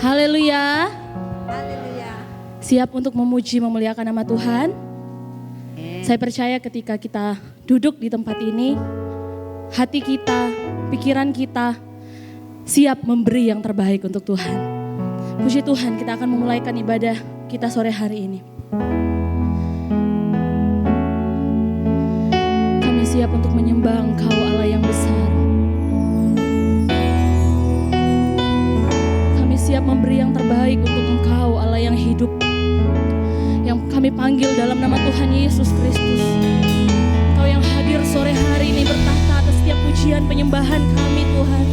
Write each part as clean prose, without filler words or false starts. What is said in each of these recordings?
Haleluya. Haleluya. Siap untuk memuji memuliakan nama Tuhan? Saya percaya ketika kita duduk di tempat ini, hati kita, pikiran kita siap memberi yang terbaik untuk Tuhan. Puji Tuhan, kita akan memulaikan ibadah kita sore hari ini. Kami siap untuk menyembah Engkau Allah yang besar. Kami siap memberi yang terbaik untuk Engkau Allah yang hidup, yang kami panggil dalam nama Tuhan Yesus Kristus. Engkau yang hadir sore hari ini bertahta atas setiap pujian penyembahan kami Tuhan.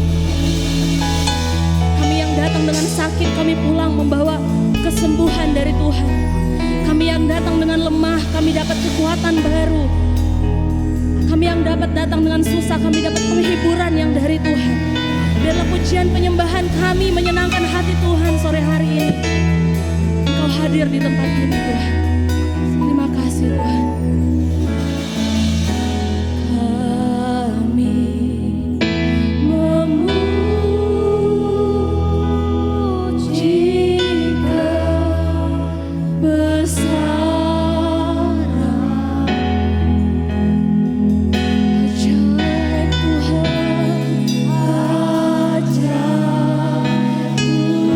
Kami yang datang dengan sakit, kami pulang membawa kesembuhan dari Tuhan. Kami yang datang dengan lemah, kami dapat kekuatan baru. Kami yang dapat datang dengan susah, kami dapat penghiburan yang dari Tuhan. Biarlah pujian penyembahan kami menyenangkan hati Tuhan sore hari ini. Engkau hadir di tempat ini Tuhan. Terima kasih Tuhan. Kami memuji kebesaran ajaib Tuhan, ajaib Tuhan.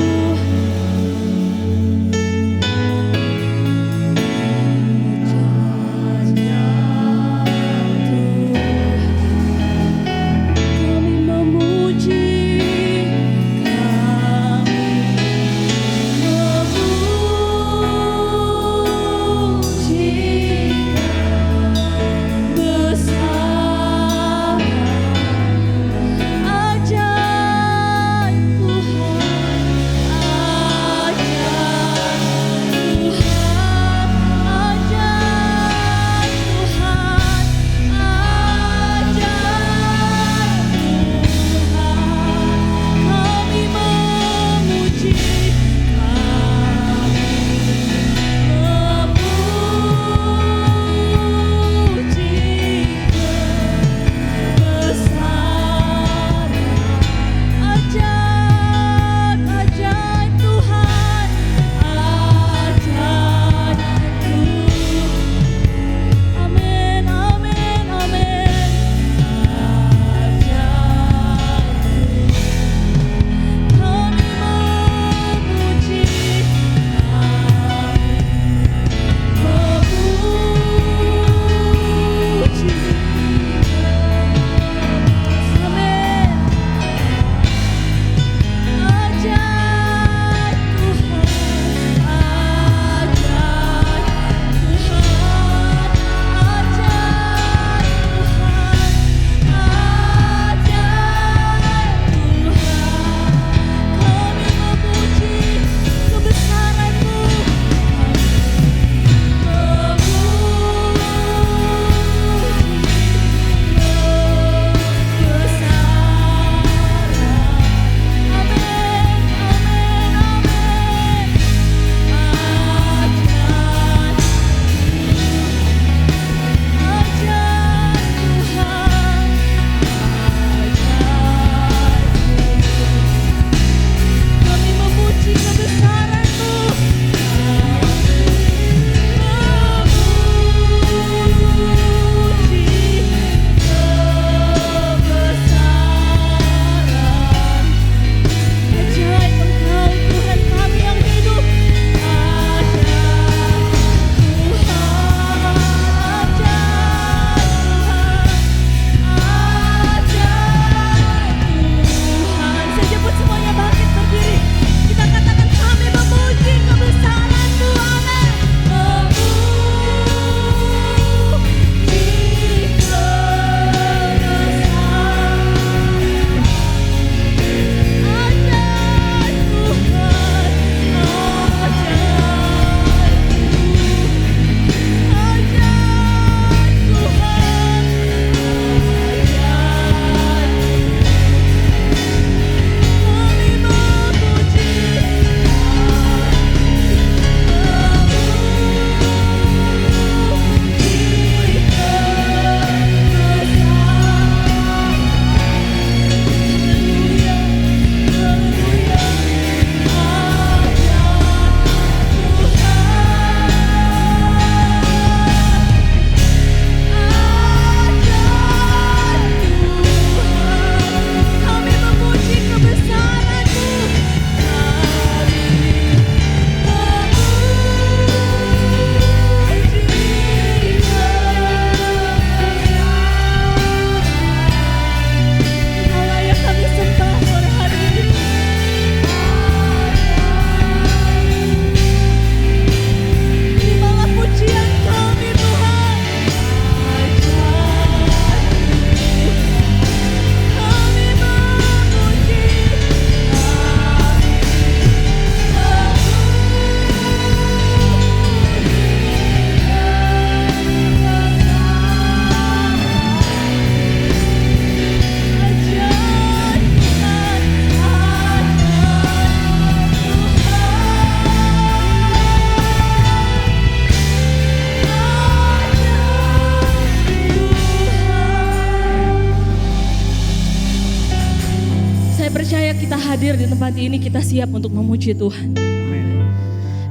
hadir di tempat ini, kita siap untuk memuji Tuhan.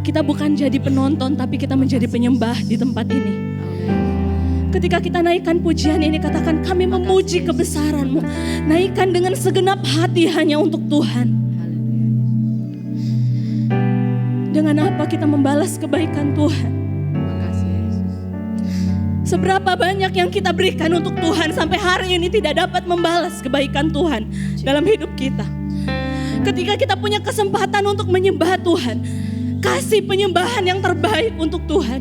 Kita bukan jadi penonton, tapi kita menjadi penyembah di tempat ini. Ketika kita naikkan pujian ini, katakan kami memuji kebesaran-Mu. Naikkan dengan segenap hati hanya untuk Tuhan. Dengan apa kita membalas kebaikan Tuhan? Seberapa banyak yang kita berikan untuk Tuhan sampai hari ini tidak dapat membalas kebaikan Tuhan dalam hidup kita. Ketika kita punya kesempatan untuk menyembah Tuhan, kasih penyembahan yang terbaik untuk Tuhan.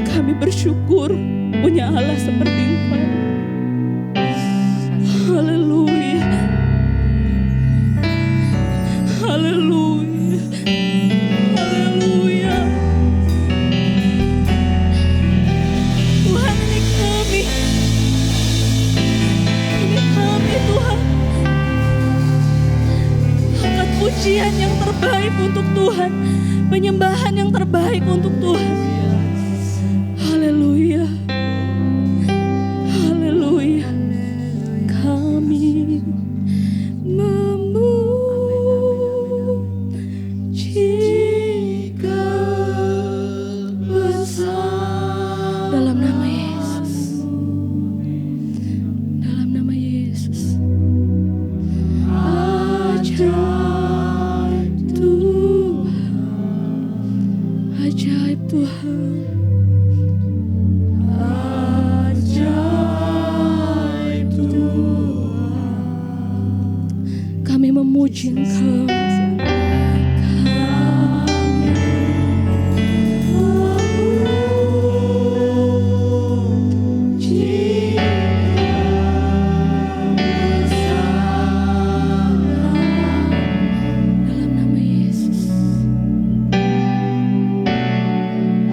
Kami bersyukur punya Allah seperti Engkau. Haleluya. Haleluya. Haleluya. Tuhan, ini kami. Ini kami, Tuhan. Angkat pujian yang terbaik untuk Tuhan. Penyembahan yang terbaik untuk Tuhan. Haleluya. Haleluya. Kami memuji kebesaran dalam nama Yesus. Dalam nama Yesus. Ajaib Tuhan. Ajaib Tuhan. Kami memuji Engkau. Dalam nama Yesus.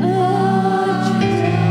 Ajaib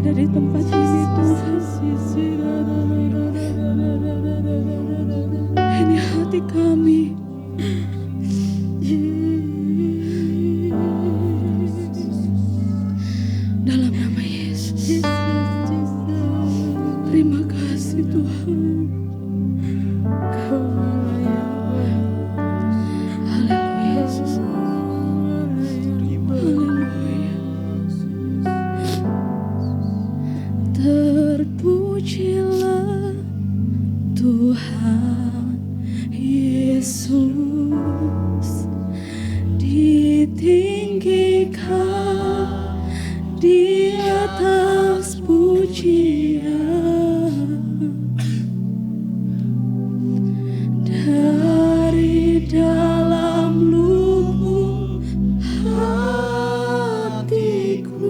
ada di tempat ini Tuhan. Ini hati kami. Dalam nama Yesus. Terima kasih Tuhan. Haleluya Yesus. Haleluya. Terpujilah Tuhan Yesus, ditinggikan di atas pujian, dari dalam lubuk hatiku.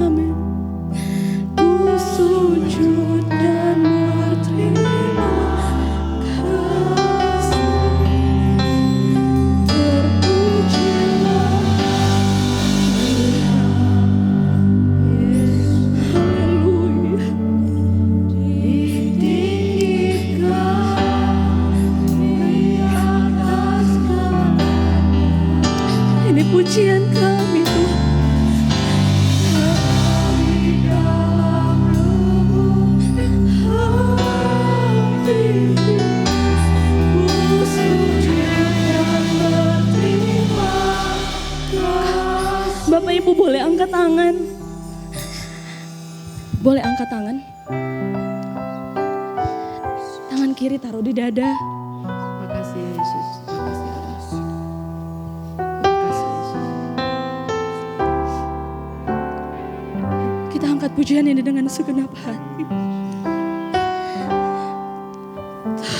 Amin. Ku sujud dan berterima kasih. Terpujilah haleluya. Ditinggikan di atas segala. Ini pujian kami Tuhan. Dari dalam lubuk hatiku, ku sujud dan berterima kasih. Bapak Ibu boleh angkat tangan. Boleh angkat tangan. Tangan kiri taruh di dada. Makasih Yesus. Makasih Yesus. Makasih Yesus. Kita angkat pujian ini dengan segenap hati.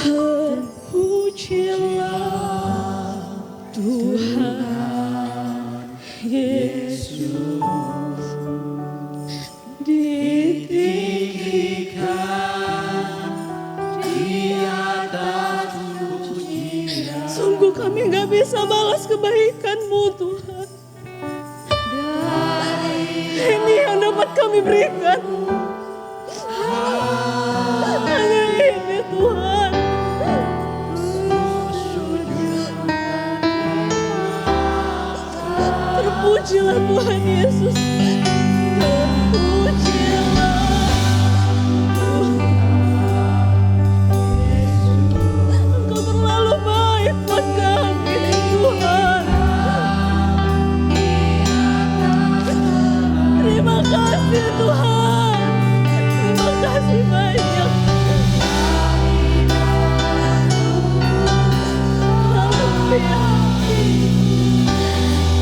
Terpujilah Tuhan Yesus, ditinggikan di atas pujian. Sungguh kami gak bisa balas kebaikan-Mu Tuhan. Ini yang dapat kami berikan. Hanya ini Tuhan. Terpujilah Tuhan Yesus. Terpujilah Engkau terlalu baik buat kami Tuhan. Terima kasih Tuhan. Terima kasih banyak. Haleluya.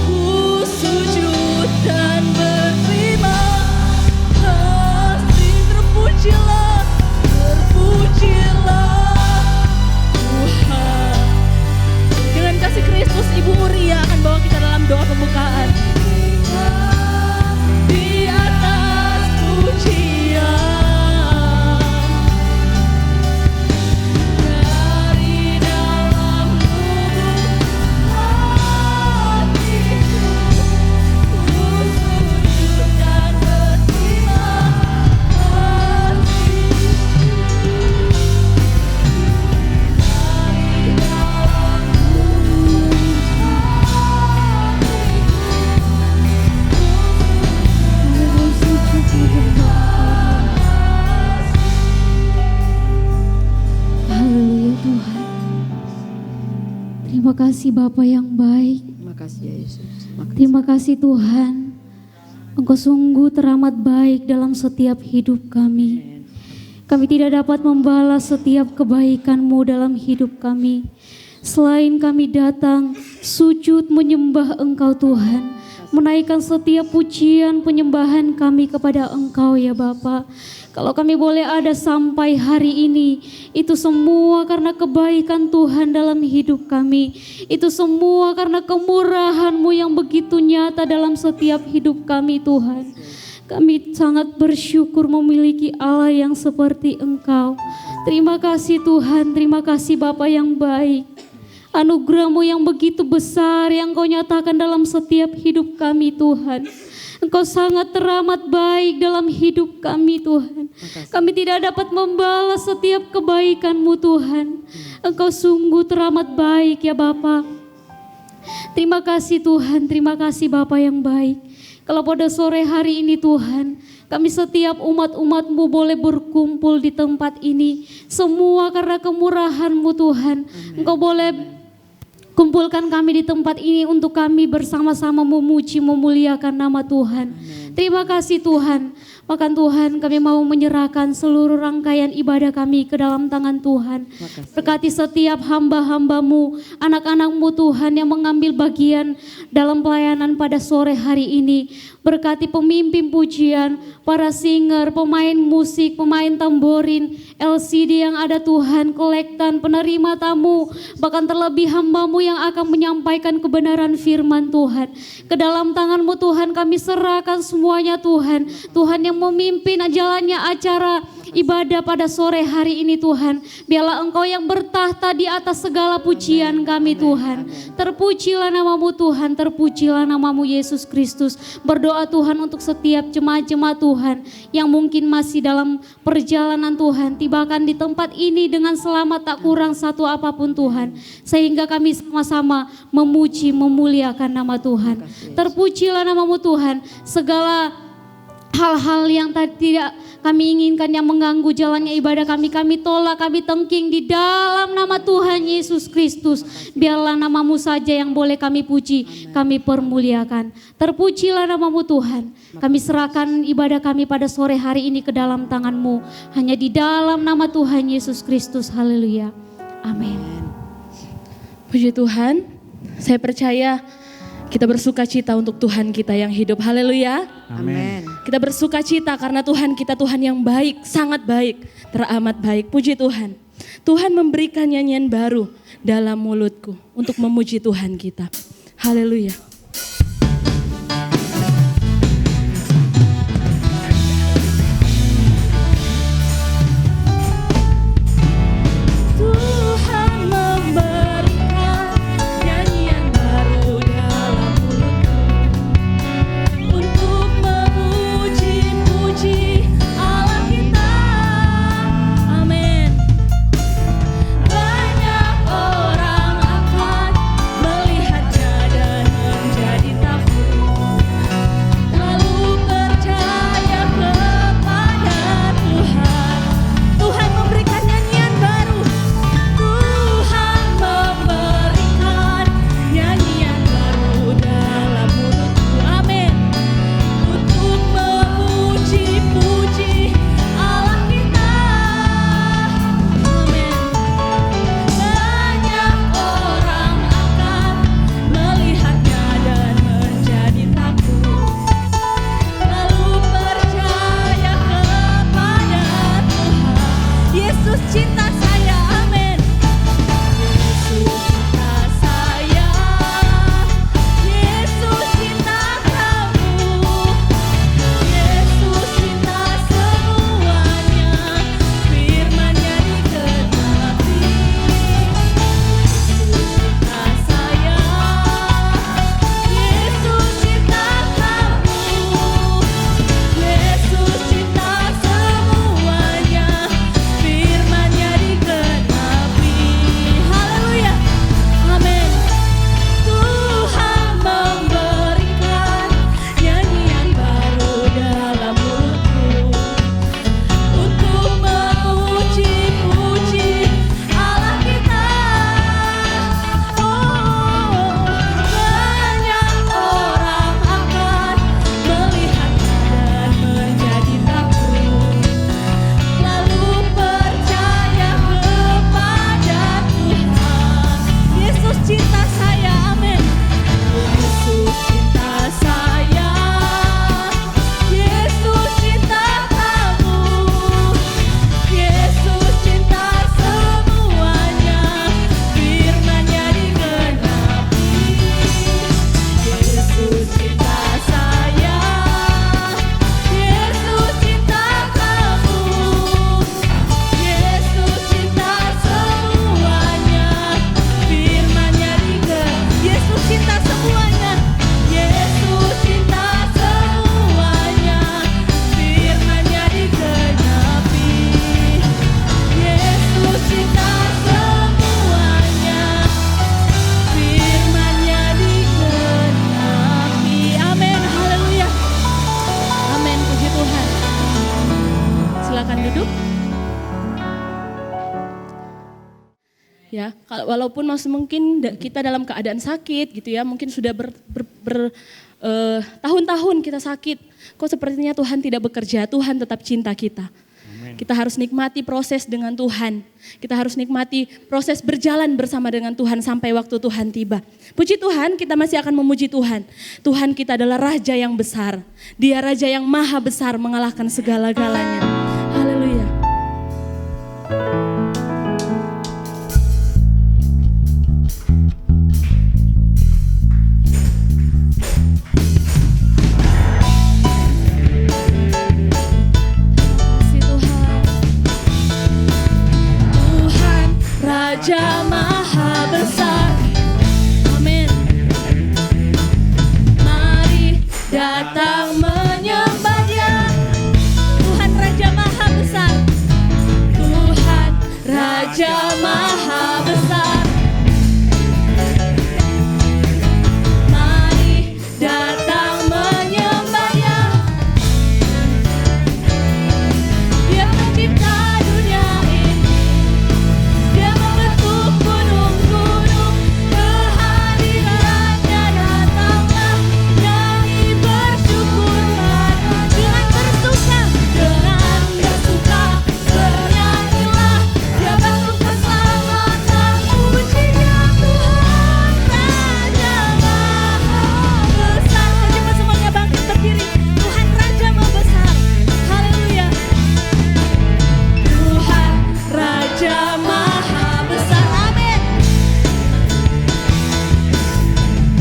Ku sujud dan berterima kasih. Terpujilah, terpujilah Tuhan. Dengan kasih Kristus, Ibu Uria akan bawa kita dalam doa pembukaan. Di atas pujian, dari dalam lubuk hatiku, ku sujud dan berterima kasih. Dari dalam lubuk Haleluya Tuhan. Terima kasih Bapa yang baik. Makasih ya Yesus. Makasih. Terima kasih Tuhan. Engkau sungguh teramat baik dalam setiap hidup kami. Kami tidak dapat membalas setiap kebaikan-Mu dalam hidup kami. Selain kami datang sujud menyembah Engkau Tuhan, menaikkan setiap pujian penyembahan kami kepada Engkau ya Bapa. Kalau kami boleh ada sampai hari ini, itu semua karena kebaikan Tuhan dalam hidup kami. Itu semua karena kemurahan-Mu yang begitu nyata dalam setiap hidup kami Tuhan. Kami sangat bersyukur memiliki Allah yang seperti Engkau. Terima kasih Tuhan, terima kasih Bapa yang baik. Anugerah-Mu yang begitu besar yang Kau nyatakan dalam setiap hidup kami Tuhan. Engkau sangat teramat baik dalam hidup kami Tuhan. Kami tidak dapat membalas setiap kebaikan-Mu Tuhan. Engkau sungguh teramat baik ya Bapa. Terima kasih Tuhan, terima kasih Bapa yang baik. Kalau pada sore hari ini Tuhan, kami setiap umat-umat-Mu boleh berkumpul di tempat ini. Semua karena kemurahan-Mu Tuhan. Engkau boleh kumpulkan kami di tempat ini untuk kami bersama-sama memuji, memuliakan nama Tuhan. Terima kasih Tuhan. Bahkan Tuhan, kami mau menyerahkan seluruh rangkaian ibadah kami ke dalam tangan Tuhan. Berkati setiap hamba-hamba-Mu, anak-anak-Mu Tuhan yang mengambil bagian dalam pelayanan pada sore hari ini. Berkati pemimpin pujian, para singer, pemain musik, pemain tamborin, LCD yang ada Tuhan, kolektan, penerima tamu, bahkan terlebih hamba-Mu yang akan menyampaikan kebenaran firman Tuhan. Ke dalam tangan-Mu Tuhan kami serahkan semuanya Tuhan. Tuhan yang memimpin jalannya acara ibadah pada sore hari ini Tuhan. Biarlah Engkau yang bertahta di atas segala pujian kami Tuhan. Terpujilah nama-Mu Tuhan, terpujilah nama-Mu Yesus Kristus. Berdoa Tuhan untuk setiap jemaat-jemaat Tuhan yang mungkin masih dalam perjalanan Tuhan. Tibakan di tempat ini dengan selamat tak kurang satu apapun Tuhan. Sehingga kami sama-sama memuji, memuliakan nama Tuhan. Terpujilah nama-Mu Tuhan. Segala hal-hal yang tidak kami inginkan yang mengganggu jalannya ibadah kami tolak, kami tengking di dalam nama Tuhan Yesus Kristus. Biarlah nama-Mu saja yang boleh kami puji, kami permuliakan. Terpujilah nama-Mu Tuhan. Kami serahkan ibadah kami pada sore hari ini ke dalam tangan-Mu. Hanya di dalam nama Tuhan Yesus Kristus. Haleluya. Amin. Puji Tuhan, saya percaya kita bersuka cita untuk Tuhan kita yang hidup. Haleluya. Amin. Kita bersuka cita karena Tuhan kita Tuhan yang baik, sangat baik, teramat baik. Puji Tuhan. Tuhan memberikan nyanyian baru dalam mulutku untuk memuji Tuhan kita. Haleluya. Banyak orang akan melihatnya dan Ya, walaupun mungkin kita dalam keadaan sakit gitu ya, mungkin sudah tahun-tahun kita sakit, kok sepertinya Tuhan tidak bekerja, Tuhan tetap cinta kita. Kita harus nikmati proses dengan Tuhan. Kita harus nikmati proses berjalan bersama dengan Tuhan sampai waktu Tuhan tiba. Puji Tuhan, kita masih akan memuji Tuhan. Tuhan kita adalah Raja yang besar. Dia Raja yang maha besar mengalahkan segala-galanya. Haleluya. Raja maha besar, amin. Mari datang menyembah Dia. Tuhan Raja maha besar, Tuhan Raja maha besar. Mari datang menyembah Dia. Dia mencipta dunia ini. Dia membentuk gunung-gunung, kehadirannya datanglah, nyanyi bersyukurlah dengan bersuka, bernyanyilah, Dia bentuk keselamatan, pujinya Tuhan Raja maha besar. Coba semuanya bangkit berdiri, Tuhan Raja maha besar, haleluya. Tuhan Raja maha besar, amin.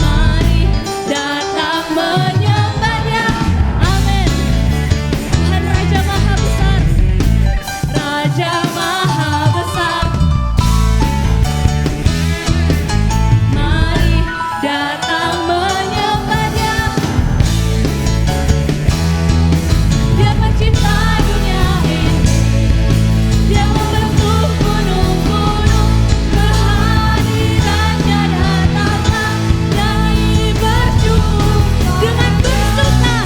Mari datang menyembah Dia, amin. Tuhan Raja maha besar, Raja maha besar. Mari datang menyembah Dia. Dia pencipta dunia ini. Dia membentuk gunung-gunung, kehadirannya datanglah, nyanyi bersyukur dengan bersuka,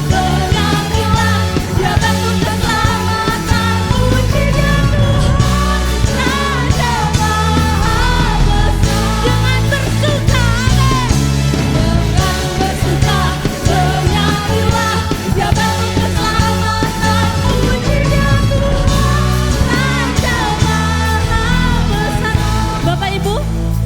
bernyanyilah, Dia bentuk keselamatan, pujinya Tuhan Raja maha besar. Dengan bersuka, bernyanyilah, Dia bentuk keselamatan, pujinya Tuhan Raja maha besar. Bapak Ibu,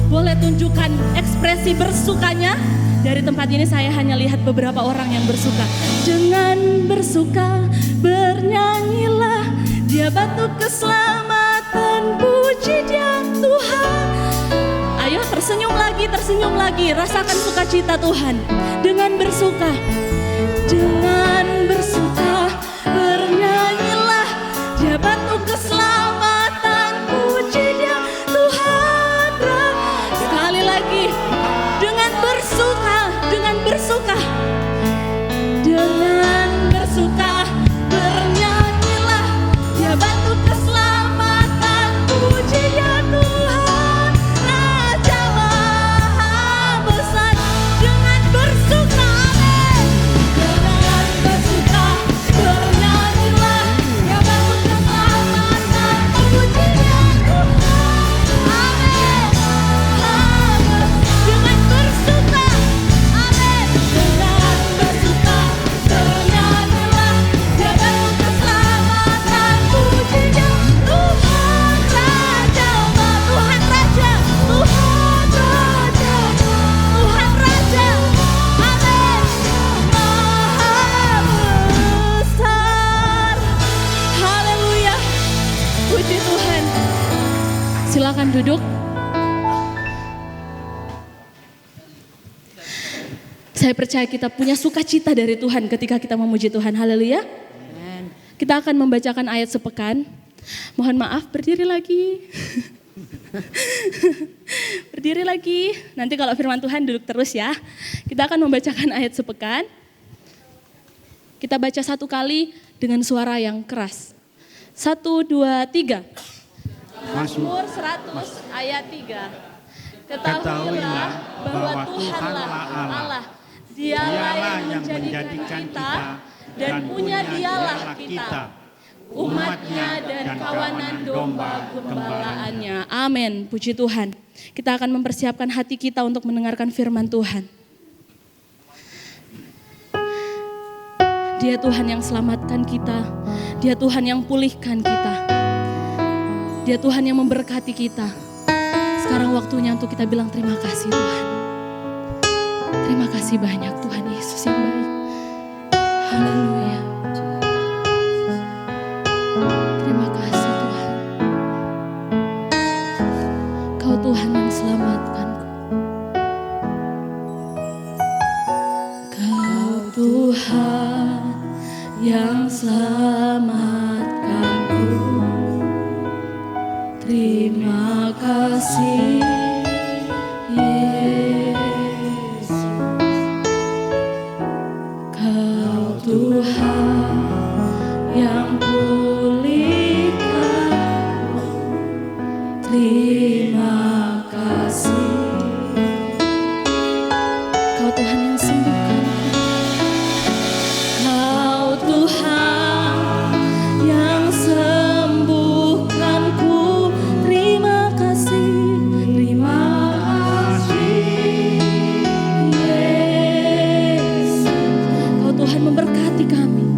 boleh tunjukkan ekspresi bersukanya. Dari tempat ini saya hanya lihat beberapa orang yang bersuka. Dengan bersuka, bernyanyilah, Dia bentuk keselamatan, puji Dia Tuhan. Ayo tersenyum lagi, rasakan sukacita Tuhan. Dengan bersuka, bernyanyilah, Dia bentuk keselamatan, puji Dia Tuhan. Sekali lagi, dengan bersuka, bernyanyilah, Dia bentuk keselamatan, puji Dia Tuhan Raja maha besar. Dengan bersuka, amin. Dengan bersuka, bernyanyilah, Dia bentuk keselamatan, puji Dia Tuhan, amin. Dengan bersuka, amin. Dengan bersuka, bernyanyilah, Dia bentuk keselamatan, puji Dia Tuhan Raja, Tuhan Raja, Tuhan Raja, Tuhan Raja, amin. Maha besar, haleluya, puji Tuhan. Silakan duduk. Saya percaya kita punya sukacita dari Tuhan ketika kita memuji Tuhan. Haleluya. Kita akan membacakan ayat sepekan. Mohon maaf, berdiri lagi. Berdiri lagi. Nanti kalau firman Tuhan duduk terus ya. Kita akan membacakan ayat sepekan. Kita baca satu kali dengan suara yang keras. 1, 2, 3. Mazmur 100 ayat 3. Ketahuilah bahwa Tuhanlah Allah. Dialah yang menjadikan kita dan punya Dialah kita. umatnya dan kawanan domba gembalaannya. Amin. Puji Tuhan. Kita akan mempersiapkan hati kita untuk mendengarkan firman Tuhan. Dia Tuhan yang selamatkan kita. Dia Tuhan yang pulihkan kita. Dia Tuhan yang memberkati kita. Sekarang waktunya untuk kita bilang terima kasih Tuhan. Terima kasih banyak Tuhan Yesus yang baik. Haleluya. Terima kasih Tuhan. Kau Tuhan yang selamatkanku. Kau Tuhan yang selamatkanku. Terima kasih Yesus. Kau Tuhan yang pulihkanku. Terima kasih. Kau Tuhan yang sembuhkanku. Kau Tuhan yang sembuhkanku. Terima kasih. Terima kasih Yesus. Kau Tuhan memberkati kami.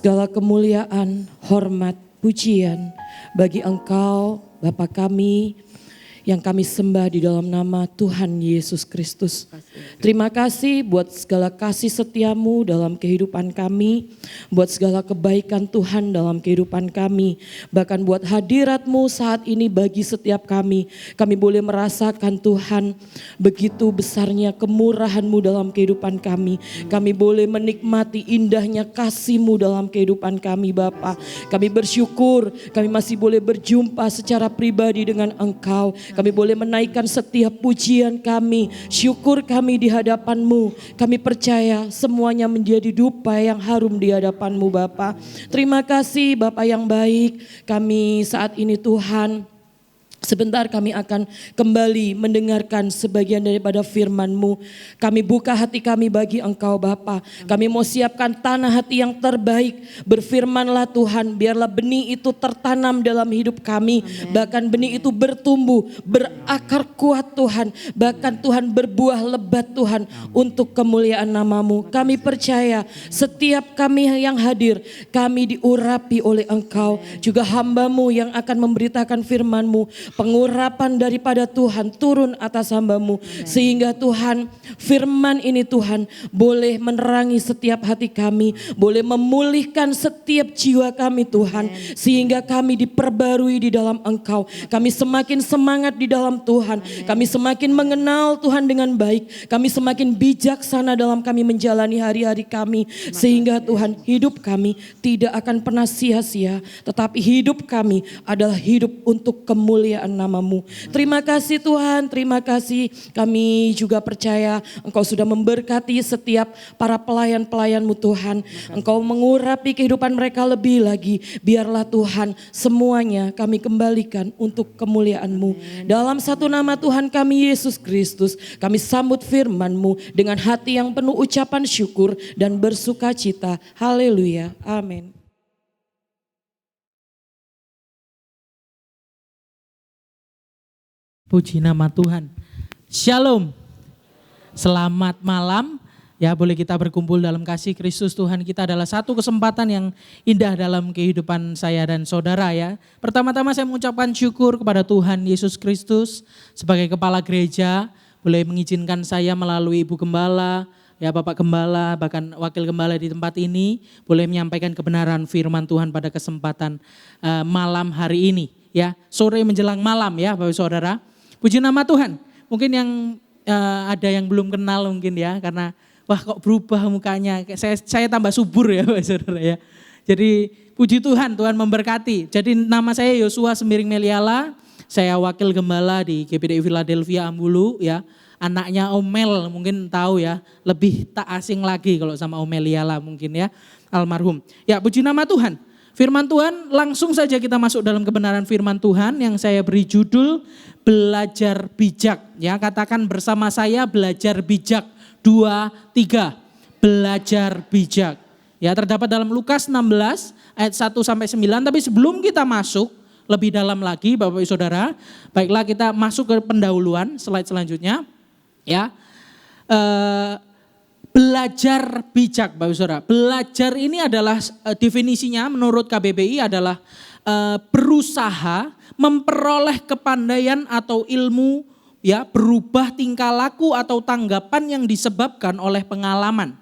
Segala kemuliaan, hormat, pujian bagi Engkau, Bapa kami, yang kami sembah di dalam nama Tuhan Yesus Kristus. Terima kasih buat segala kasih setiamu dalam kehidupan kami, buat segala kebaikan Tuhan dalam kehidupan kami, bahkan buat hadiratmu saat ini bagi setiap kami. Kami boleh merasakan Tuhan begitu besarnya kemurahanmu dalam kehidupan kami. Kami boleh menikmati indahnya kasih-Mu dalam kehidupan kami Bapa. Kami bersyukur kami masih boleh berjumpa secara pribadi dengan Engkau. Kami boleh menaikkan setiap pujian kami, syukur kami di hadapan-Mu. Kami percaya semuanya menjadi dupa yang harum di hadapan-Mu Bapa. Terima kasih Bapa yang baik. Kami saat ini Tuhan, sebentar kami akan kembali mendengarkan sebagian daripada firman-Mu. Kami buka hati kami bagi Engkau Bapa. Kami mau siapkan tanah hati yang terbaik. Berfirmanlah Tuhan, biarlah benih itu tertanam dalam hidup kami. Bahkan benih itu bertumbuh, berakar kuat Tuhan. Bahkan Tuhan berbuah lebat Tuhan untuk kemuliaan nama-Mu. Kami percaya setiap kami yang hadir, kami diurapi oleh Engkau. Juga hamba-Mu yang akan memberitakan firman-Mu. Pengurapan daripada Tuhan turun atas hamba-Mu. Sehingga Tuhan, firman ini Tuhan boleh menerangi setiap hati kami. Boleh memulihkan setiap jiwa kami Tuhan. Sehingga kami diperbarui di dalam Engkau. Kami semakin semangat di dalam Tuhan. Kami semakin mengenal Tuhan dengan baik. Kami semakin bijaksana dalam kami menjalani hari-hari kami. Sehingga Tuhan, hidup kami tidak akan pernah sia-sia. Tetapi hidup kami adalah hidup untuk kemuliaan nama-Mu. Terima kasih Tuhan, terima kasih. Kami juga percaya Engkau sudah memberkati setiap para pelayan-pelayan-Mu Tuhan. Engkau mengurapi kehidupan mereka lebih lagi. Biarlah Tuhan semuanya kami kembalikan untuk kemuliaan-Mu. Dalam satu nama Tuhan kami Yesus Kristus, kami sambut firman-Mu dengan hati yang penuh ucapan syukur dan bersuka cita. Haleluya. Amin. Puji nama Tuhan. Shalom. Selamat malam. Ya, boleh kita berkumpul dalam kasih Kristus Tuhan kita adalah satu kesempatan yang indah dalam kehidupan saya dan saudara ya. Pertama-tama saya mengucapkan syukur kepada Tuhan Yesus Kristus sebagai kepala gereja. Boleh mengizinkan saya melalui Ibu Gembala, ya Bapak Gembala, bahkan Wakil Gembala di tempat ini. Boleh menyampaikan kebenaran firman Tuhan pada kesempatan malam hari ini. Ya, sore menjelang malam ya Bapak Saudara. Puji nama Tuhan. Mungkin yang ada yang belum kenal mungkin ya, karena wah kok berubah mukanya. Saya tambah subur ya Bapak Saudara ya. Jadi puji Tuhan, Tuhan memberkati. Jadi nama saya Yosua Sembiring Meliala. Saya wakil gembala di GPDI Philadelphia Ambulu ya. Anaknya Omel mungkin tahu ya. Lebih tak asing lagi kalau sama Omel Liala mungkin ya. Almarhum. Ya puji nama Tuhan. Firman Tuhan, langsung saja kita masuk dalam kebenaran firman Tuhan yang saya beri judul Belajar Bijak. Ya, katakan bersama saya belajar bijak. 2, 3. Belajar bijak. Ya, terdapat dalam Lukas 16 ayat 1 sampai 9. Tapi sebelum kita masuk lebih dalam lagi Bapak Ibu Saudara, baiklah kita masuk ke pendahuluan slide selanjutnya. Ya. Belajar bijak Bapak Saudara. Belajar ini adalah definisinya menurut KBBI adalah berusaha memperoleh kepandaian atau ilmu ya, berubah tingkah laku atau tanggapan yang disebabkan oleh pengalaman.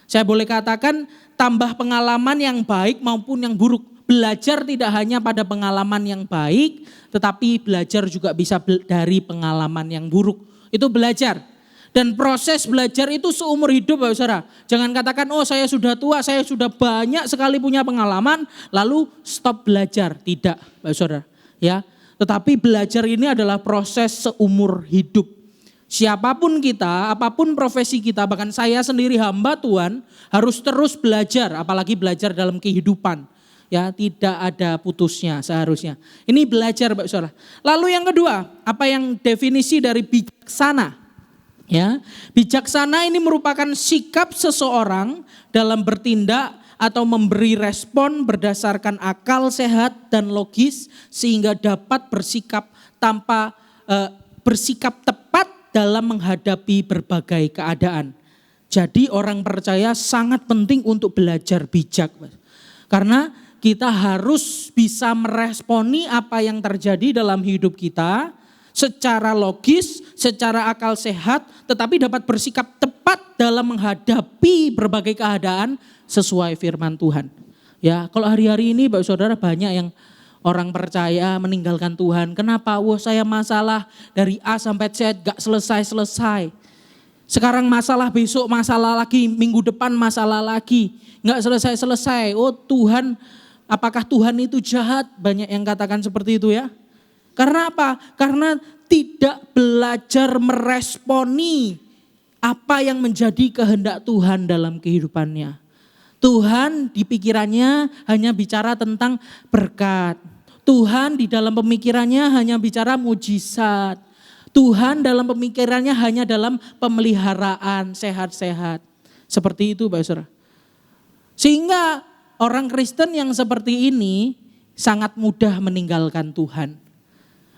Saya boleh katakan tambah pengalaman yang baik maupun yang buruk. Belajar tidak hanya pada pengalaman yang baik, tetapi belajar juga bisa dari pengalaman yang buruk. Itu belajar. Dan proses belajar itu seumur hidup Bapak Saudara. Jangan katakan oh saya sudah tua, saya sudah banyak sekali punya pengalaman, lalu stop belajar. Tidak Bapak Saudara. Ya, tetapi belajar ini adalah proses seumur hidup. Siapapun kita, apapun profesi kita, bahkan saya sendiri hamba Tuhan harus terus belajar, apalagi belajar dalam kehidupan. Ya, tidak ada putusnya seharusnya. Ini belajar Bapak Saudara. Lalu yang kedua, apa yang definisi dari bijaksana? Ya, bijaksana ini merupakan sikap seseorang dalam bertindak atau memberi respon berdasarkan akal sehat dan logis sehingga dapat bersikap bersikap tepat dalam menghadapi berbagai keadaan. Jadi orang percaya sangat penting untuk belajar bijak. Karena kita harus bisa meresponi apa yang terjadi dalam hidup kita secara logis, secara akal sehat, tetapi dapat bersikap tepat dalam menghadapi berbagai keadaan sesuai firman Tuhan. Ya, kalau hari-hari ini Bapak Saudara banyak yang orang percaya meninggalkan Tuhan. Kenapa? Wah, saya masalah dari A sampai Z gak selesai-selesai. Sekarang masalah, besok masalah lagi, minggu depan masalah lagi. Gak selesai-selesai. Oh Tuhan, apakah Tuhan itu jahat? Banyak yang katakan seperti itu ya. Karena apa? Karena tidak belajar meresponi apa yang menjadi kehendak Tuhan dalam kehidupannya. Tuhan di pikirannya hanya bicara tentang berkat. Tuhan di dalam pemikirannya hanya bicara mujizat. Tuhan dalam pemikirannya hanya dalam pemeliharaan sehat-sehat. Seperti itu Bapak Saudara. Sehingga orang Kristen yang seperti ini sangat mudah meninggalkan Tuhan.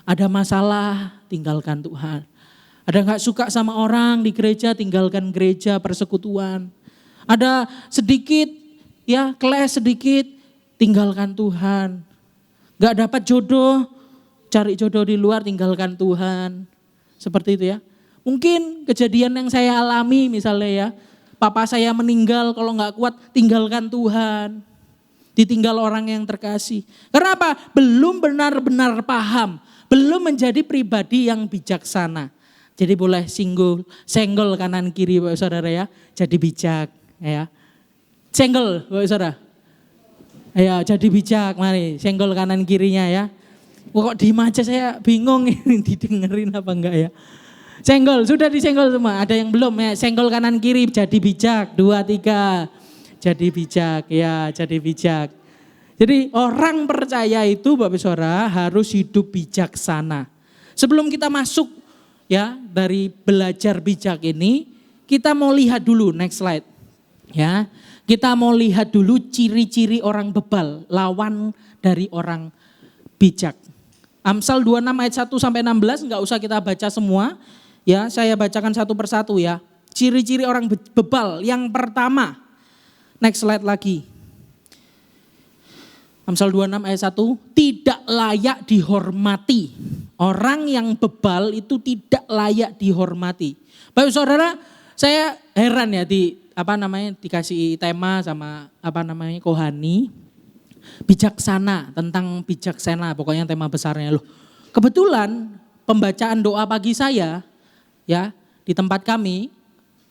Ada masalah, tinggalkan Tuhan. Ada gak suka sama orang di gereja, tinggalkan gereja, persekutuan. Ada sedikit, ya keles sedikit, tinggalkan Tuhan. Gak dapat jodoh, cari jodoh di luar, tinggalkan Tuhan. Seperti itu ya. Mungkin kejadian yang saya alami misalnya ya, papa saya meninggal, kalau gak kuat tinggalkan Tuhan. Ditinggal orang yang terkasih. Karena apa? Belum benar-benar paham, belum menjadi pribadi yang bijaksana. Jadi boleh senggol kanan kiri Bapak Saudara ya, jadi bijak ya. Senggol Bapak Saudara. Ya jadi bijak, mari senggol kanan kirinya ya. Kok diem aja saya bingung ini didengerin apa enggak ya. Senggol, sudah disenggol semua, ada yang belum ya. Senggol kanan kiri jadi bijak, 2, 3. Jadi bijak ya, jadi bijak. Jadi orang percaya itu Bapak Saudara harus hidup bijaksana. Sebelum kita masuk ya dari belajar bijak ini, kita mau lihat dulu next slide. Ya, kita mau lihat dulu ciri-ciri orang bebal, lawan dari orang bijak. Amsal 26 ayat 1 sampai 16 enggak usah kita baca semua. Ya, saya bacakan satu persatu ya. Ciri-ciri orang bebal. Yang pertama, next slide lagi. Amsal 26 ayat 1, tidak layak dihormati. Orang yang bebal itu tidak layak dihormati. Bapak Saudara, saya heran ya dikasih tema sama Kohani. Bijaksana, tentang bijaksana, pokoknya tema besarnya loh. Kebetulan pembacaan doa pagi saya ya di tempat kami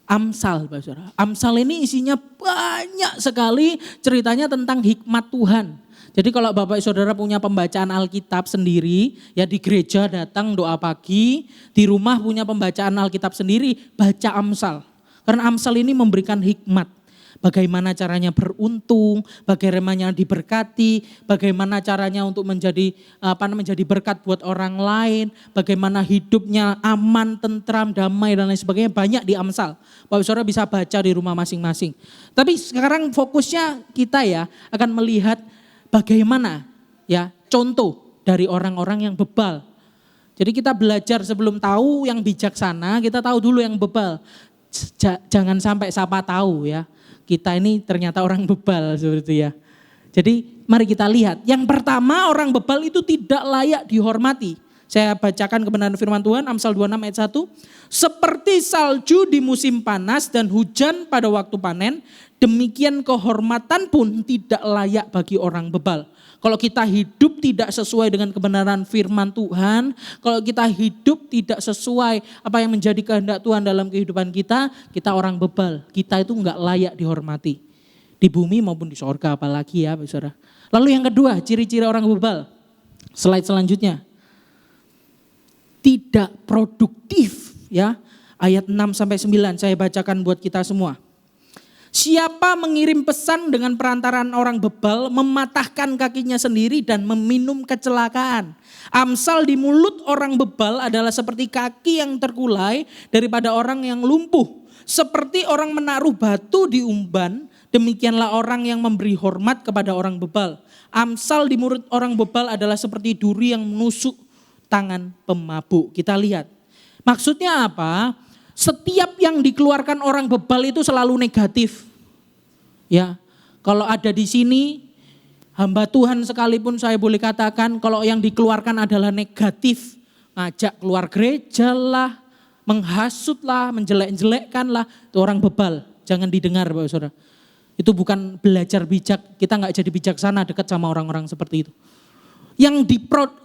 Amsal, Bapak Saudara. Amsal ini isinya banyak sekali ceritanya tentang hikmat Tuhan. Jadi kalau Bapak Saudara punya pembacaan Alkitab sendiri, ya di gereja datang doa pagi, di rumah punya pembacaan Alkitab sendiri, baca Amsal. Karena Amsal ini memberikan hikmat. Bagaimana caranya beruntung, bagaimana diberkati, bagaimana caranya untuk menjadi berkat buat orang lain, bagaimana hidupnya aman, tentram, damai dan lain sebagainya, banyak di Amsal. Bapak Saudara bisa baca di rumah masing-masing. Tapi sekarang fokusnya kita ya akan melihat bagaimana ya contoh dari orang-orang yang bebal. Jadi kita belajar sebelum tahu yang bijaksana, kita tahu dulu yang bebal. Jangan sampai siapa tahu ya. Kita ini ternyata orang bebal seperti itu ya. Jadi mari kita lihat. Yang pertama, orang bebal itu tidak layak dihormati. Saya bacakan kebenaran firman Tuhan, Amsal 26 ayat 1. Seperti salju di musim panas dan hujan pada waktu panen, demikian kehormatan pun tidak layak bagi orang bebal. Kalau kita hidup tidak sesuai dengan kebenaran firman Tuhan, kalau kita hidup tidak sesuai apa yang menjadi kehendak Tuhan dalam kehidupan kita, kita orang bebal. Kita itu enggak layak dihormati. Di bumi maupun di sorga apalagi ya Bapak Saudara. Lalu yang kedua, ciri-ciri orang bebal. Slide selanjutnya. Tidak produktif ya. Ayat 6 sampai 9 saya bacakan buat kita semua. Siapa mengirim pesan dengan perantaraan orang bebal, mematahkan kakinya sendiri dan meminum kecelakaan. Amsal di mulut orang bebal adalah seperti kaki yang terkulai daripada orang yang lumpuh. Seperti orang menaruh batu di umban, demikianlah orang yang memberi hormat kepada orang bebal. Amsal di mulut orang bebal adalah seperti duri yang menusuk tangan pemabuk. Kita lihat. Maksudnya apa? Setiap yang dikeluarkan orang bebal itu selalu negatif. Ya, kalau ada di sini hamba Tuhan sekalipun saya boleh katakan kalau yang dikeluarkan adalah negatif. Ngajak keluar gereja lah, menghasut lah, menjelek-jelekkan lah. Itu orang bebal, jangan didengar Bapak Saudara. Itu bukan belajar bijak, kita gak jadi bijaksana dekat sama orang-orang seperti itu.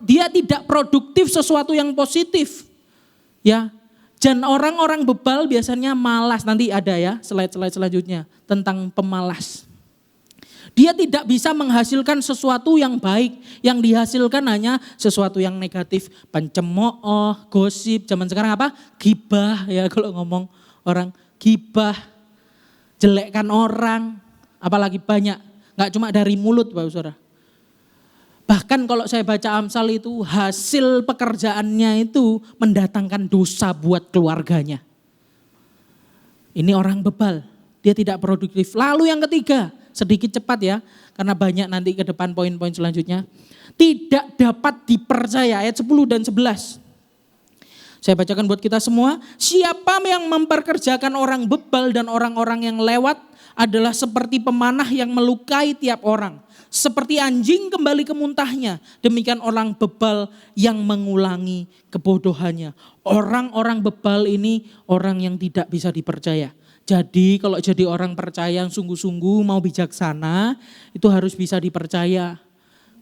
Dia tidak produktif sesuatu yang positif. Ya, dan orang-orang bebal biasanya malas. Nanti ada ya slide-slide selanjutnya tentang pemalas. Dia tidak bisa menghasilkan sesuatu yang baik. Yang dihasilkan hanya sesuatu yang negatif. Pencemooh, gosip, zaman sekarang apa? Gibah ya kalau ngomong orang. Gibah, jelekkan orang, apalagi banyak. Gak cuma dari mulut Bapak Saudara. Bahkan kalau saya baca Amsal itu hasil pekerjaannya itu mendatangkan dosa buat keluarganya. Ini orang bebal, dia tidak produktif. Lalu yang ketiga, sedikit cepat ya, karena banyak nanti ke depan poin-poin selanjutnya. Tidak dapat dipercaya, ayat 10 dan 11. Saya bacakan buat kita semua. Siapa yang memperkerjakan orang bebal dan orang-orang yang lewat adalah seperti pemanah yang melukai tiap orang. Seperti anjing kembali ke muntahnya, demikian orang bebal yang mengulangi kebodohannya. Orang-orang bebal ini orang yang tidak bisa dipercaya. Jadi kalau jadi orang percaya yang sungguh-sungguh mau bijaksana, itu harus bisa dipercaya.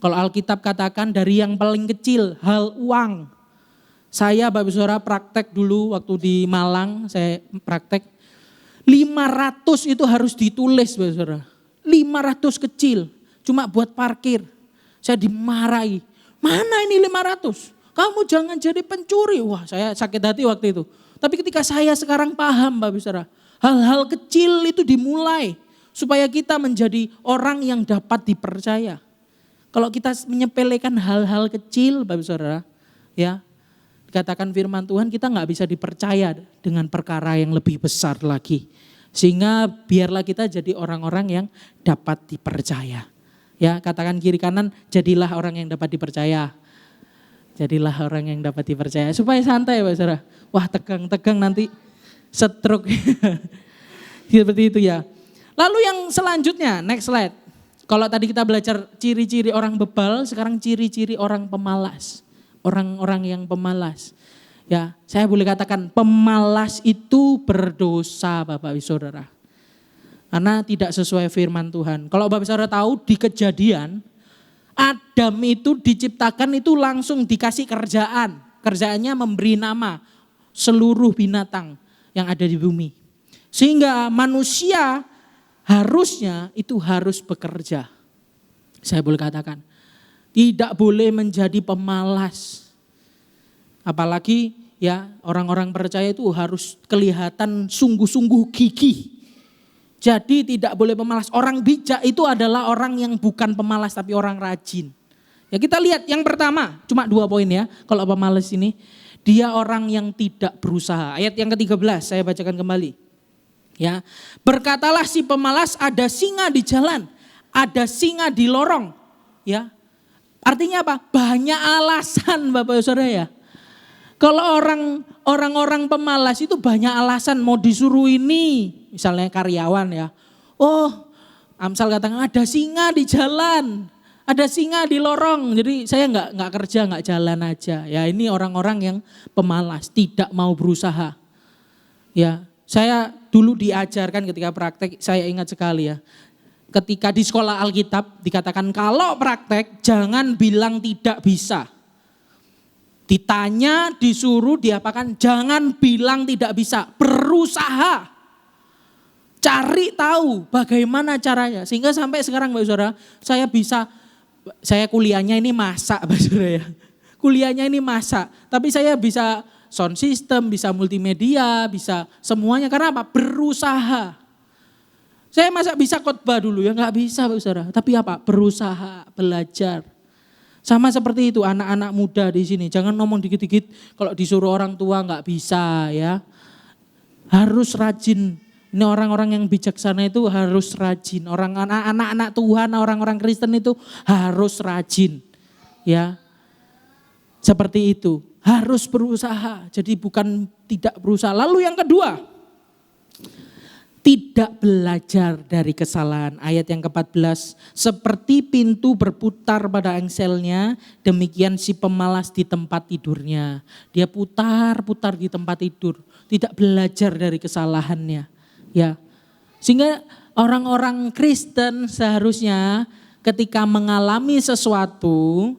Kalau Alkitab katakan dari yang paling kecil, hal uang. Saya Bapak Saudara praktek dulu waktu di Malang, saya praktek. 500 itu harus ditulis Bapak Saudara. 500 kecil, cuma buat parkir. Saya dimarahi, mana ini 500? Kamu jangan jadi pencuri. Wah saya sakit hati waktu itu. Tapi ketika saya sekarang paham Bapak Saudara. Hal-hal kecil itu dimulai supaya kita menjadi orang yang dapat dipercaya. Kalau kita menyepelekan hal-hal kecil Bapak Saudara, ya dikatakan firman Tuhan kita nggak bisa dipercaya dengan perkara yang lebih besar lagi. Sehingga biarlah kita jadi orang-orang yang dapat dipercaya. Ya katakan kiri kanan, jadilah orang yang dapat dipercaya. Jadilah orang yang dapat dipercaya. Supaya santai Bapak Saudara. Wah tegang-tegang nanti. Stroke. Seperti itu ya. Lalu yang selanjutnya, next slide. Kalau tadi kita belajar ciri-ciri orang bebal, sekarang ciri-ciri orang pemalas. Orang-orang yang pemalas. Ya, saya boleh katakan pemalas itu berdosa Bapak Ibu Saudara. Karena tidak sesuai firman Tuhan. Kalau Bapak Saudara tahu di Kejadian, Adam itu diciptakan itu langsung dikasih kerjaan. Kerjaannya memberi nama seluruh binatang yang ada di bumi. Sehingga manusia harusnya itu harus bekerja. Saya boleh katakan. Tidak boleh menjadi pemalas. Apalagi ya orang-orang percaya itu harus kelihatan sungguh-sungguh gigih. Jadi tidak boleh pemalas. Orang bijak itu adalah orang yang bukan pemalas tapi orang rajin. Ya kita lihat yang pertama, cuma 2 poin ya. Kalau pemalas ini. Dia orang yang tidak berusaha. Ayat yang ke-13 saya bacakan kembali. Ya, berkatalah si pemalas ada singa di jalan, ada singa di lorong. Ya, artinya apa? Banyak alasan Bapak Saudara ya. Kalau orang-orang pemalas itu banyak alasan mau disuruh ini, misalnya karyawan ya. Oh, Amsal katakan ada singa di jalan. Ada singa di lorong, jadi saya nggak kerja, nggak jalan aja. Ya ini orang-orang yang pemalas, tidak mau berusaha. Ya, saya dulu diajarkan ketika praktek, saya ingat sekali ya. Ketika di sekolah Alkitab dikatakan kalau praktek jangan bilang tidak bisa. Ditanya, disuruh, diapakan, jangan bilang tidak bisa, berusaha. Cari tahu bagaimana caranya. Sehingga sampai sekarang Bapak Saudara, saya kuliahnya ini masak Bapak Saudara ya. Kuliahnya ini masak, tapi saya bisa sound system, bisa multimedia, bisa semuanya. Karena apa? Berusaha. Saya masa bisa khotbah dulu ya, nggak bisa Bapak Saudara. Tapi apa? Berusaha, belajar. Sama seperti itu anak-anak muda di sini. Jangan ngomong dikit-dikit kalau disuruh orang tua nggak bisa ya. Harus rajin. Ini orang-orang yang bijaksana itu harus rajin. Anak-anak Tuhan, orang-orang Kristen itu harus rajin. Ya, seperti itu. Harus berusaha. Jadi bukan tidak berusaha. Lalu yang kedua, tidak belajar dari kesalahan. Ayat yang ke-14, seperti pintu berputar pada engselnya, demikian si pemalas di tempat tidurnya. Dia putar-putar di tempat tidur, tidak belajar dari kesalahannya. Ya, sehingga orang-orang Kristen seharusnya ketika mengalami sesuatu,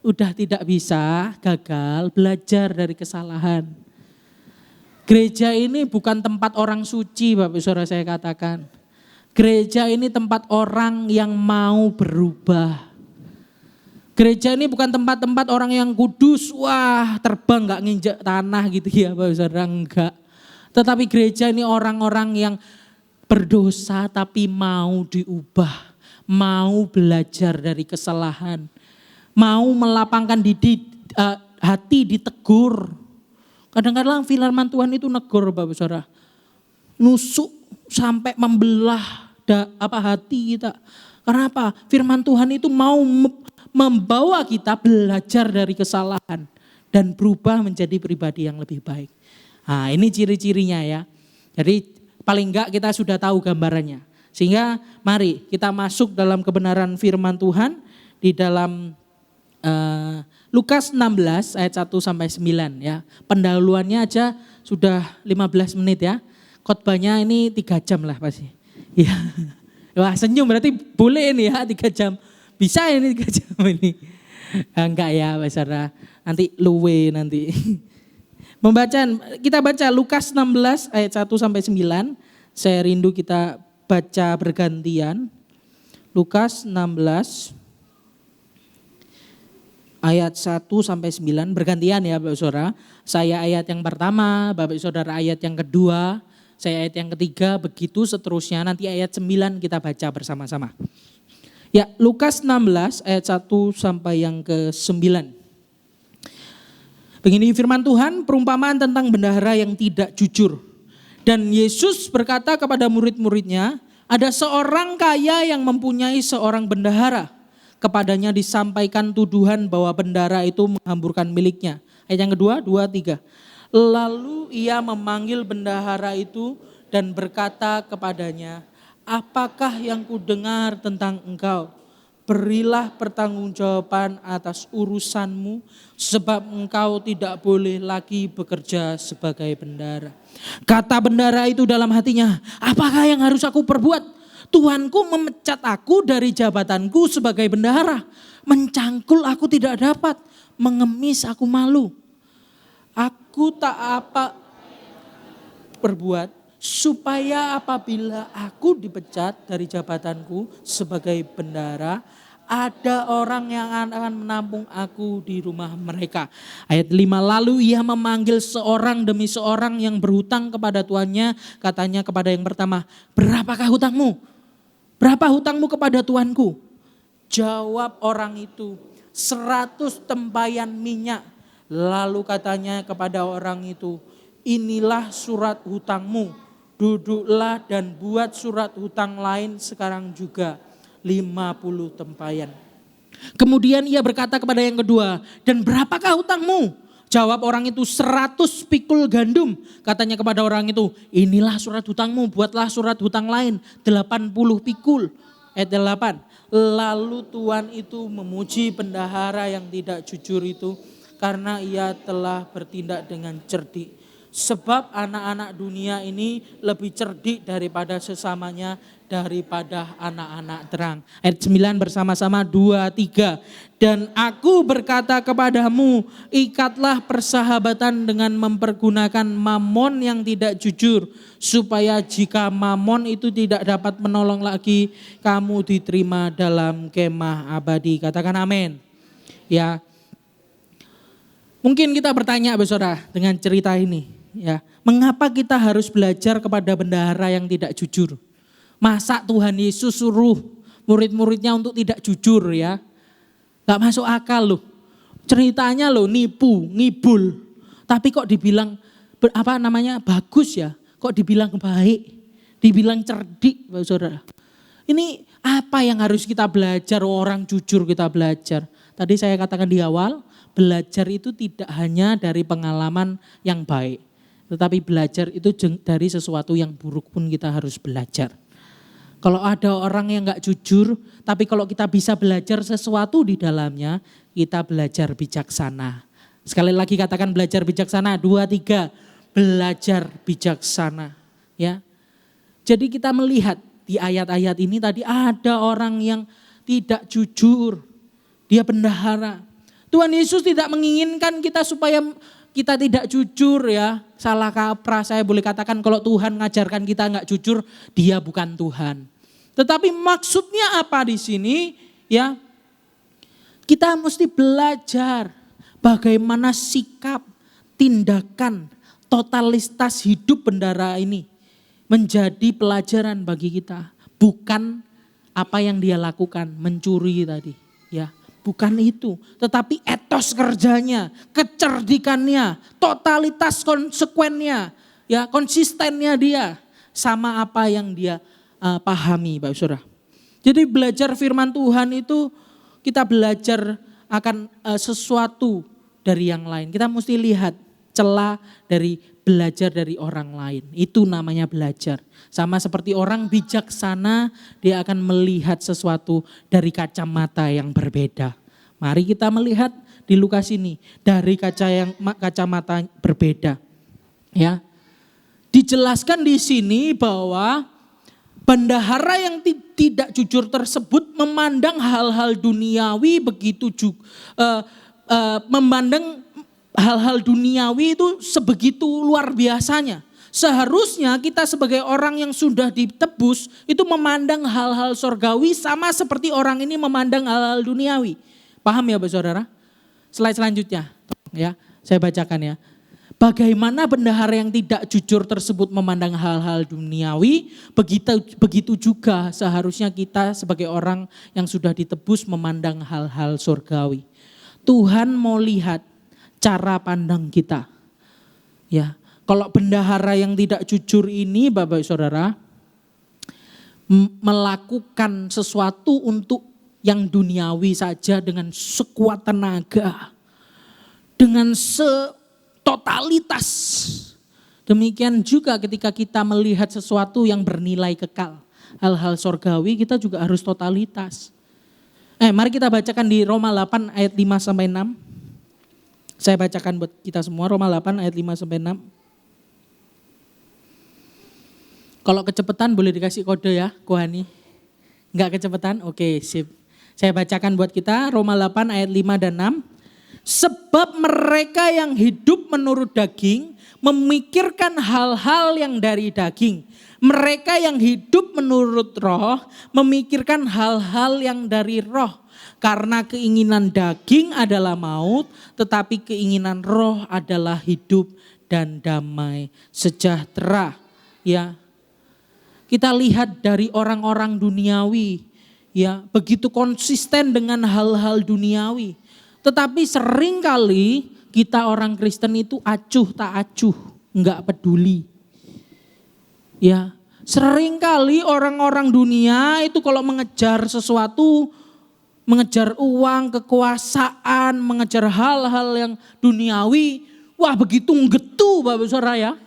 udah tidak bisa, gagal, belajar dari kesalahan. Gereja ini bukan tempat orang suci, Bapak Saudara, saya katakan. Gereja ini tempat orang yang mau berubah. Gereja ini bukan tempat-tempat orang yang kudus, wah terbang gak nginjak tanah gitu ya Bapak Saudara, enggak. Tetapi gereja ini orang-orang yang berdosa tapi mau diubah, mau belajar dari kesalahan, mau melapangkan hati ditegur. Kadang-kadang firman Tuhan itu negur Bapak Saudara, nusuk sampai membelah hati kita. Karena apa? Firman Tuhan itu mau membawa kita belajar dari kesalahan dan berubah menjadi pribadi yang lebih baik. Nah, ini ciri-cirinya ya. Jadi paling enggak kita sudah tahu gambarannya. Sehingga mari kita masuk dalam kebenaran firman Tuhan di dalam Lukas 16 ayat 1 sampai 9 ya. Pendahuluannya aja sudah 15 menit ya. Khotbahnya ini 3 jam lah pasti. Ya. Wah, senyum berarti boleh ini ya 3 jam. Bisa ini 3 jam ini. Enggak ya Pak Saudara. Nanti luwe nanti. Kita baca Lukas 16 ayat 1 sampai 9. Saya rindu kita baca bergantian. Lukas 16 ayat 1 sampai 9 bergantian ya Bapak Saudara. Saya ayat yang pertama, Bapak Saudara ayat yang kedua, saya ayat yang ketiga, begitu seterusnya. Nanti ayat 9 kita baca bersama-sama. Ya, Lukas 16 ayat 1 sampai yang ke-9. Begini firman Tuhan, perumpamaan tentang bendahara yang tidak jujur. Dan Yesus berkata kepada murid-muridnya, ada seorang kaya yang mempunyai seorang bendahara. Kepadanya disampaikan tuduhan bahwa bendahara itu menghamburkan miliknya. Ayat yang kedua, 2, 3. Lalu ia memanggil bendahara itu dan berkata kepadanya, apakah yang kudengar tentang engkau? Berilah pertanggungjawaban atas urusanmu, sebab engkau tidak boleh lagi bekerja sebagai bendahara. Kata bendahara itu dalam hatinya, apakah yang harus aku perbuat? Tuanku memecat aku dari jabatanku sebagai bendahara. Mencangkul aku tidak dapat, mengemis aku malu. Aku tak apa perbuat supaya apabila aku dipecat dari jabatanku sebagai bendahara, ada orang yang akan menampung aku di rumah mereka. Ayat 5, lalu ia memanggil seorang demi seorang yang berhutang kepada tuannya. Katanya kepada yang pertama, berapakah hutangmu? Berapa hutangmu kepada tuanku? Jawab orang itu, 100 tempayan minyak. Lalu katanya kepada orang itu, inilah surat hutangmu. Duduklah dan buat surat hutang lain sekarang juga, 50 tempayan. Kemudian ia berkata kepada yang kedua, dan berapakah hutangmu? Jawab orang itu, 100 pikul gandum. Katanya kepada orang itu, inilah surat hutangmu, buatlah surat hutang lain, 80 pikul. Ayat 8, lalu tuan itu memuji bendahara yang tidak jujur itu, karena ia telah bertindak dengan cerdik. Sebab anak-anak dunia ini lebih cerdik daripada sesamanya, daripada anak-anak terang. Ayat 9 bersama-sama, 2, 3. Dan aku berkata kepadamu, ikatlah persahabatan dengan mempergunakan mamon yang tidak jujur, supaya jika mamon itu tidak dapat menolong lagi, kamu diterima dalam kemah abadi. Katakan amin. Ya, mungkin kita bertanya Saudara dengan cerita ini. Ya, mengapa kita harus belajar kepada bendahara yang tidak jujur? Masa Tuhan Yesus suruh murid-muridnya untuk tidak jujur ya? Gak masuk akal loh. Ceritanya loh nipu, ngibul. Tapi kok dibilang bagus ya? Kok dibilang baik? Dibilang cerdik Bapak Saudara. Ini apa yang harus kita belajar? Orang jujur kita belajar. Tadi saya katakan di awal, belajar itu tidak hanya dari pengalaman yang baik. Tetapi belajar itu dari sesuatu yang buruk pun kita harus belajar. Kalau ada orang yang gak jujur, tapi kalau kita bisa belajar sesuatu di dalamnya, kita belajar bijaksana. Sekali lagi katakan belajar bijaksana, 2, 3, belajar bijaksana. Ya. Jadi kita melihat di ayat-ayat ini tadi ada orang yang tidak jujur, dia bendahara. Tuhan Yesus tidak menginginkan kita supaya kita tidak jujur ya, salah kaprah. Saya boleh katakan kalau Tuhan ngajarkan kita gak jujur, dia bukan Tuhan. Tetapi maksudnya apa di sini? Ya, kita mesti belajar bagaimana sikap, tindakan, totalitas hidup bendahara ini menjadi pelajaran bagi kita. Bukan apa yang dia lakukan, mencuri tadi. Ya, bukan itu. Tetapi etos kerjanya, kecerdikannya, totalitas konsekuennya, ya, konsistennya dia sama apa yang dia pahami, Bapak Saudara. Jadi belajar firman Tuhan itu kita belajar akan sesuatu dari yang lain. Kita mesti lihat celah dari belajar dari orang lain. Itu namanya belajar. Sama seperti orang bijaksana, dia akan melihat sesuatu dari kacamata yang berbeda. Mari kita melihat di Lukas ini dari kacamata berbeda. Ya. Dijelaskan di sini bahwa bendahara yang tidak jujur tersebut memandang hal-hal duniawi begitu juga memandang hal-hal duniawi itu sebegitu luar biasanya. Seharusnya kita sebagai orang yang sudah ditebus itu memandang hal-hal sorgawi sama seperti orang ini memandang hal-hal duniawi. Paham ya Bapak Saudara? Slide selanjutnya ya, saya bacakan ya. Bagaimana bendahara yang tidak jujur tersebut memandang hal-hal duniawi, begitu juga seharusnya kita sebagai orang yang sudah ditebus memandang hal-hal surgawi. Tuhan mau lihat cara pandang kita. Ya, kalau bendahara yang tidak jujur ini Bapak Saudara melakukan sesuatu untuk yang duniawi saja dengan sekuat tenaga, dengan totalitas. Demikian juga ketika kita melihat sesuatu yang bernilai kekal. Hal-hal sorgawi kita juga harus totalitas. Mari kita bacakan di Roma 8 ayat 5-6. Saya bacakan buat kita semua Roma 8 ayat 5-6. Kalau kecepatan boleh dikasih kode ya Kohani. Enggak kecepatan? Oke sip. Saya bacakan buat kita Roma 8 ayat 5 dan 6. Sebab mereka yang hidup menurut daging memikirkan hal-hal yang dari daging. Mereka yang hidup menurut roh memikirkan hal-hal yang dari roh. Karena keinginan daging adalah maut, tetapi keinginan roh adalah hidup dan damai sejahtera. Ya, kita lihat dari orang-orang duniawi, ya begitu konsisten dengan hal-hal duniawi. Tetapi seringkali kita orang Kristen itu acuh tak acuh, enggak peduli. Ya, seringkali orang-orang dunia itu kalau mengejar sesuatu, mengejar uang, kekuasaan, mengejar hal-hal yang duniawi, wah begitu nggetu Bapak Saudara ya.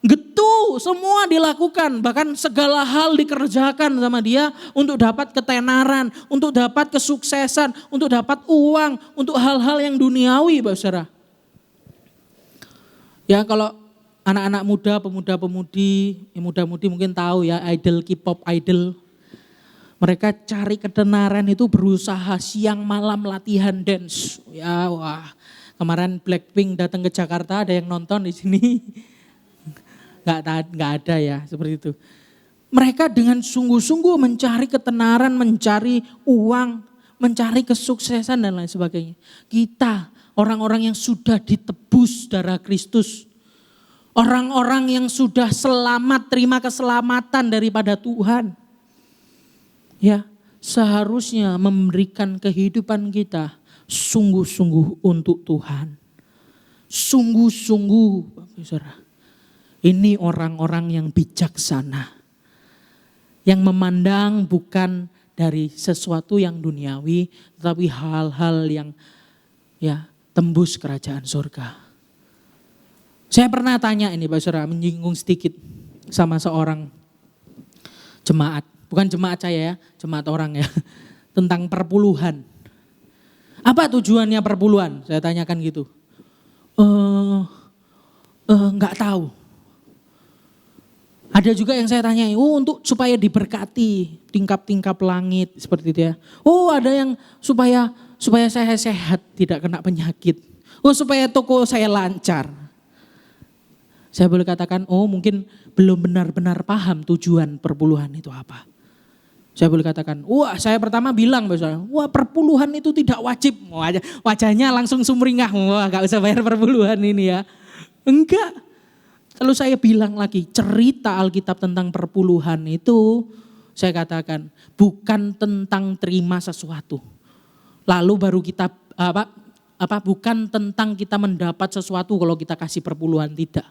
Getu, semua dilakukan, bahkan segala hal dikerjakan sama dia untuk dapat ketenaran, untuk dapat kesuksesan, untuk dapat uang, untuk hal-hal yang duniawi, Bapak Saudara. Ya kalau anak-anak muda, pemuda-pemudi, muda-mudi mungkin tahu ya, idol, K-pop idol. Mereka cari ketenaran itu berusaha siang malam latihan dance. Ya wah, kemarin Blackpink datang ke Jakarta, ada yang nonton di sini. Nggak ada ya seperti itu. Mereka dengan sungguh-sungguh mencari ketenaran, mencari uang, mencari kesuksesan dan lain sebagainya. Kita orang-orang yang sudah ditebus darah Kristus. Orang-orang yang sudah selamat, terima keselamatan daripada Tuhan. Ya, seharusnya memberikan kehidupan kita sungguh-sungguh untuk Tuhan. Sungguh-sungguh, Bapak Saudara. Ini orang-orang yang bijaksana. Yang memandang bukan dari sesuatu yang duniawi, tetapi hal-hal yang ya tembus kerajaan surga. Saya pernah tanya ini Pak Saudara, menyinggung sedikit sama seorang jemaat. Bukan jemaat saya ya, jemaat orang ya. Tentang perpuluhan. Apa tujuannya perpuluhan? Saya tanyakan gitu. Enggak tahu. Ada juga yang saya tanyai, untuk supaya diberkati tingkap-tingkap langit seperti itu ya. Ada yang supaya saya sehat, tidak kena penyakit. Supaya toko saya lancar. Saya boleh katakan, mungkin belum benar-benar paham tujuan perpuluhan itu apa. Saya boleh katakan, saya pertama bilang, perpuluhan itu tidak wajib. Wajahnya langsung sumringah, gak usah bayar perpuluhan ini ya. Enggak. Lalu saya bilang lagi, cerita Alkitab tentang perpuluhan itu, saya katakan, bukan tentang terima sesuatu. Lalu baru kita, bukan tentang kita mendapat sesuatu kalau kita kasih perpuluhan, tidak.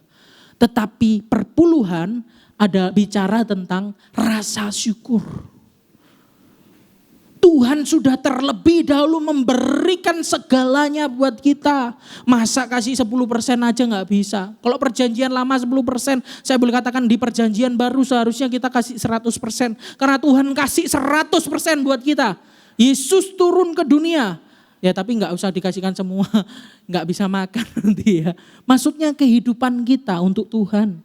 Tetapi perpuluhan ada bicara tentang rasa syukur. Tuhan sudah terlebih dahulu memberikan segalanya buat kita. Masa kasih 10% aja gak bisa. Kalau perjanjian lama 10%, saya boleh katakan di perjanjian baru seharusnya kita kasih 100%. Karena Tuhan kasih 100% buat kita. Yesus turun ke dunia. Ya tapi gak usah dikasihkan semua, gak bisa makan nanti ya. Maksudnya kehidupan kita untuk Tuhan.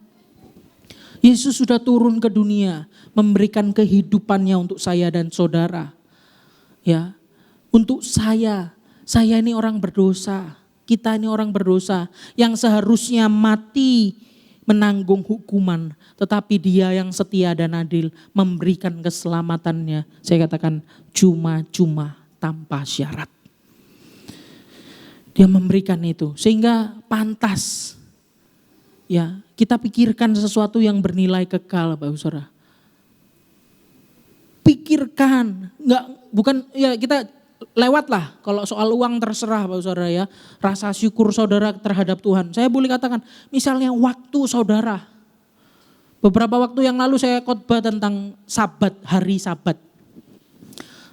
Yesus sudah turun ke dunia, memberikan kehidupannya untuk saya dan saudara. Ya, untuk saya ini orang berdosa, kita ini orang berdosa yang seharusnya mati menanggung hukuman. Tetapi Dia yang setia dan adil memberikan keselamatannya, saya katakan cuma-cuma tanpa syarat. Dia memberikan itu sehingga pantas ya kita pikirkan sesuatu yang bernilai kekal Bapak Saudara. Pikirkan, bukan ya kita lewatlah kalau soal uang terserah Bapak Saudara ya. Rasa syukur saudara terhadap Tuhan. Saya boleh katakan misalnya waktu saudara. Beberapa waktu yang lalu saya khotbah tentang Sabat, hari Sabat.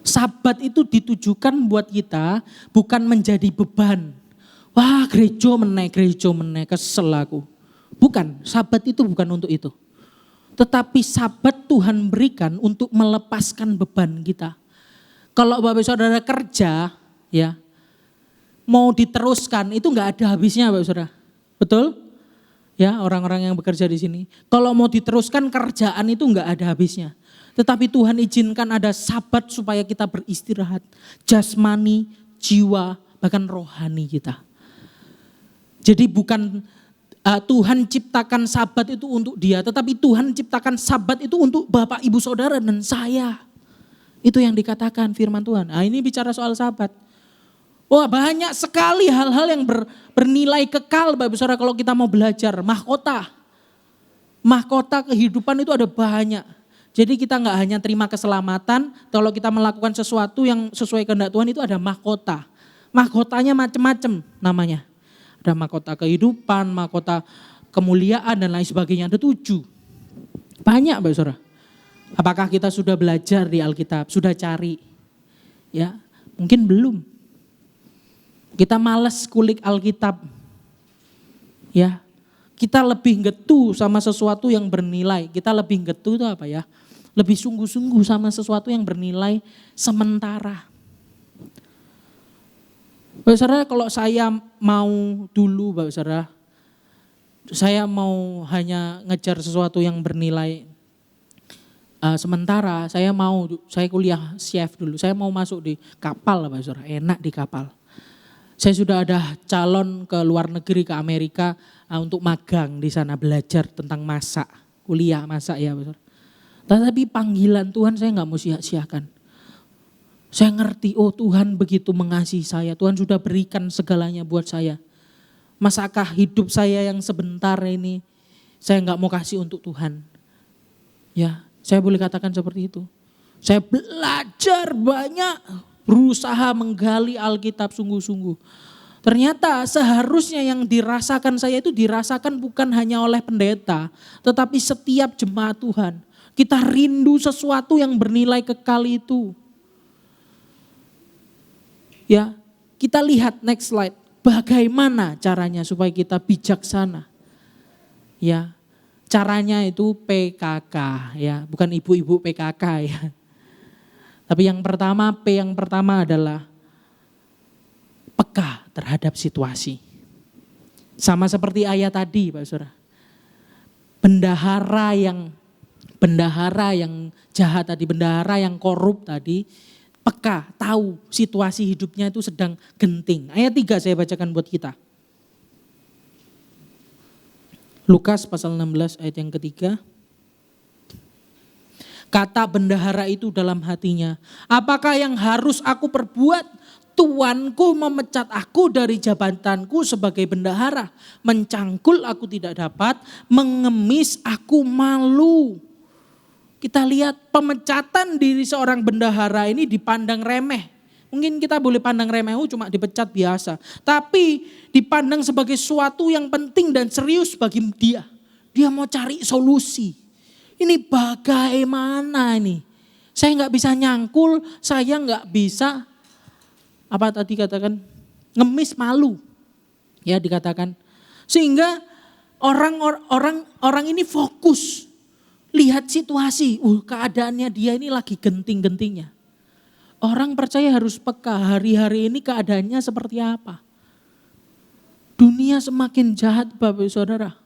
Sabat itu ditujukan buat kita bukan menjadi beban. Wah gereja meneh, kesel aku. Bukan, Sabat itu bukan untuk itu. Tetapi Sabat Tuhan berikan untuk melepaskan beban kita. Kalau Bapak Saudara kerja ya, mau diteruskan itu gak ada habisnya Bapak Saudara. Betul? Ya orang-orang yang bekerja di sini. Kalau mau diteruskan kerjaan itu gak ada habisnya. Tetapi Tuhan izinkan ada Sabat supaya kita beristirahat. Jasmani, jiwa, bahkan rohani kita. Jadi bukan Tuhan ciptakan Sabat itu untuk dia. Tetapi Tuhan ciptakan Sabat itu untuk Bapak, Ibu, Saudara dan saya. Itu yang dikatakan firman Tuhan. Ini bicara soal Sabat. Wah banyak sekali hal-hal yang bernilai kekal Bapak Saudara kalau kita mau belajar. Mahkota kehidupan itu ada banyak. Jadi kita gak hanya terima keselamatan, kalau kita melakukan sesuatu yang sesuai kehendak Tuhan itu ada mahkota. Mahkotanya macam-macam namanya. Ada mahkota kehidupan, mahkota kemuliaan dan lain sebagainya. Ada 7. Banyak Bapak Saudara. Apakah kita sudah belajar di Alkitab? Sudah cari? Ya, mungkin belum. Kita malas kulik Alkitab. Ya, kita lebih getu sama sesuatu yang bernilai. Kita lebih getu itu apa ya? Lebih sungguh-sungguh sama sesuatu yang bernilai sementara. Bapak Saudara, kalau saya mau dulu Bapak Saudara, saya mau hanya ngejar sesuatu yang bernilai sementara, saya kuliah chef dulu, saya mau masuk di kapal Bapak Saudara, enak di kapal. Saya sudah ada calon ke luar negeri, ke Amerika untuk magang di sana, belajar tentang masak, kuliah masak ya Bapak Saudara. Tetapi panggilan Tuhan saya gak mau sia-siakan. Saya ngerti, Tuhan begitu mengasihi saya, Tuhan sudah berikan segalanya buat saya. Masakah hidup saya yang sebentar ini, saya gak mau kasih untuk Tuhan. Ya, saya boleh katakan seperti itu. Saya belajar banyak, berusaha menggali Alkitab sungguh-sungguh. Ternyata seharusnya yang dirasakan saya itu dirasakan bukan hanya oleh pendeta, tetapi setiap jemaat Tuhan. Kita rindu sesuatu yang bernilai kekal itu. Ya, kita lihat next slide. Bagaimana caranya supaya kita bijaksana. Ya, caranya itu PKK ya, bukan ibu-ibu PKK ya. Tapi yang pertama, P yang pertama adalah peka terhadap situasi. Sama seperti ayat tadi Pak Saudara. Bendahara yang jahat tadi, bendahara yang korup tadi, peka, tahu situasi hidupnya itu sedang genting. Ayat 3 saya bacakan buat kita. Lukas pasal 16 ayat yang ketiga. Kata bendahara itu dalam hatinya, apakah yang harus aku perbuat? Tuanku memecat aku dari jabatanku sebagai bendahara. Mencangkul aku tidak dapat, mengemis aku malu. Kita lihat pemecatan diri seorang bendahara ini dipandang remeh. Mungkin kita boleh pandang remeh, cuma dipecat biasa. Tapi dipandang sebagai suatu yang penting dan serius bagi dia. Dia mau cari solusi. Ini bagaimana ini? Saya nggak bisa nyangkul, saya nggak bisa apa tadi katakan ngemis malu. Ya dikatakan. Sehingga orang ini fokus. Lihat situasi, keadaannya dia ini lagi genting-gentingnya. Orang percaya harus peka, hari-hari ini keadaannya seperti apa. Dunia semakin jahat Bapak Saudara.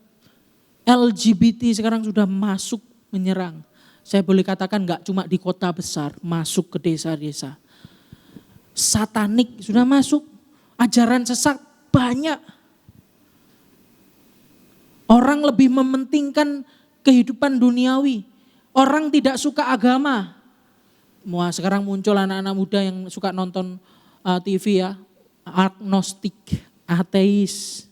LGBT sekarang sudah masuk menyerang. Saya boleh katakan gak cuma di kota besar, masuk ke desa-desa. Satanik sudah masuk, ajaran sesat banyak. Orang lebih mementingkan kehidupan duniawi. Orang tidak suka agama. Wah, sekarang muncul anak-anak muda yang suka nonton TV ya, agnostik, ateis.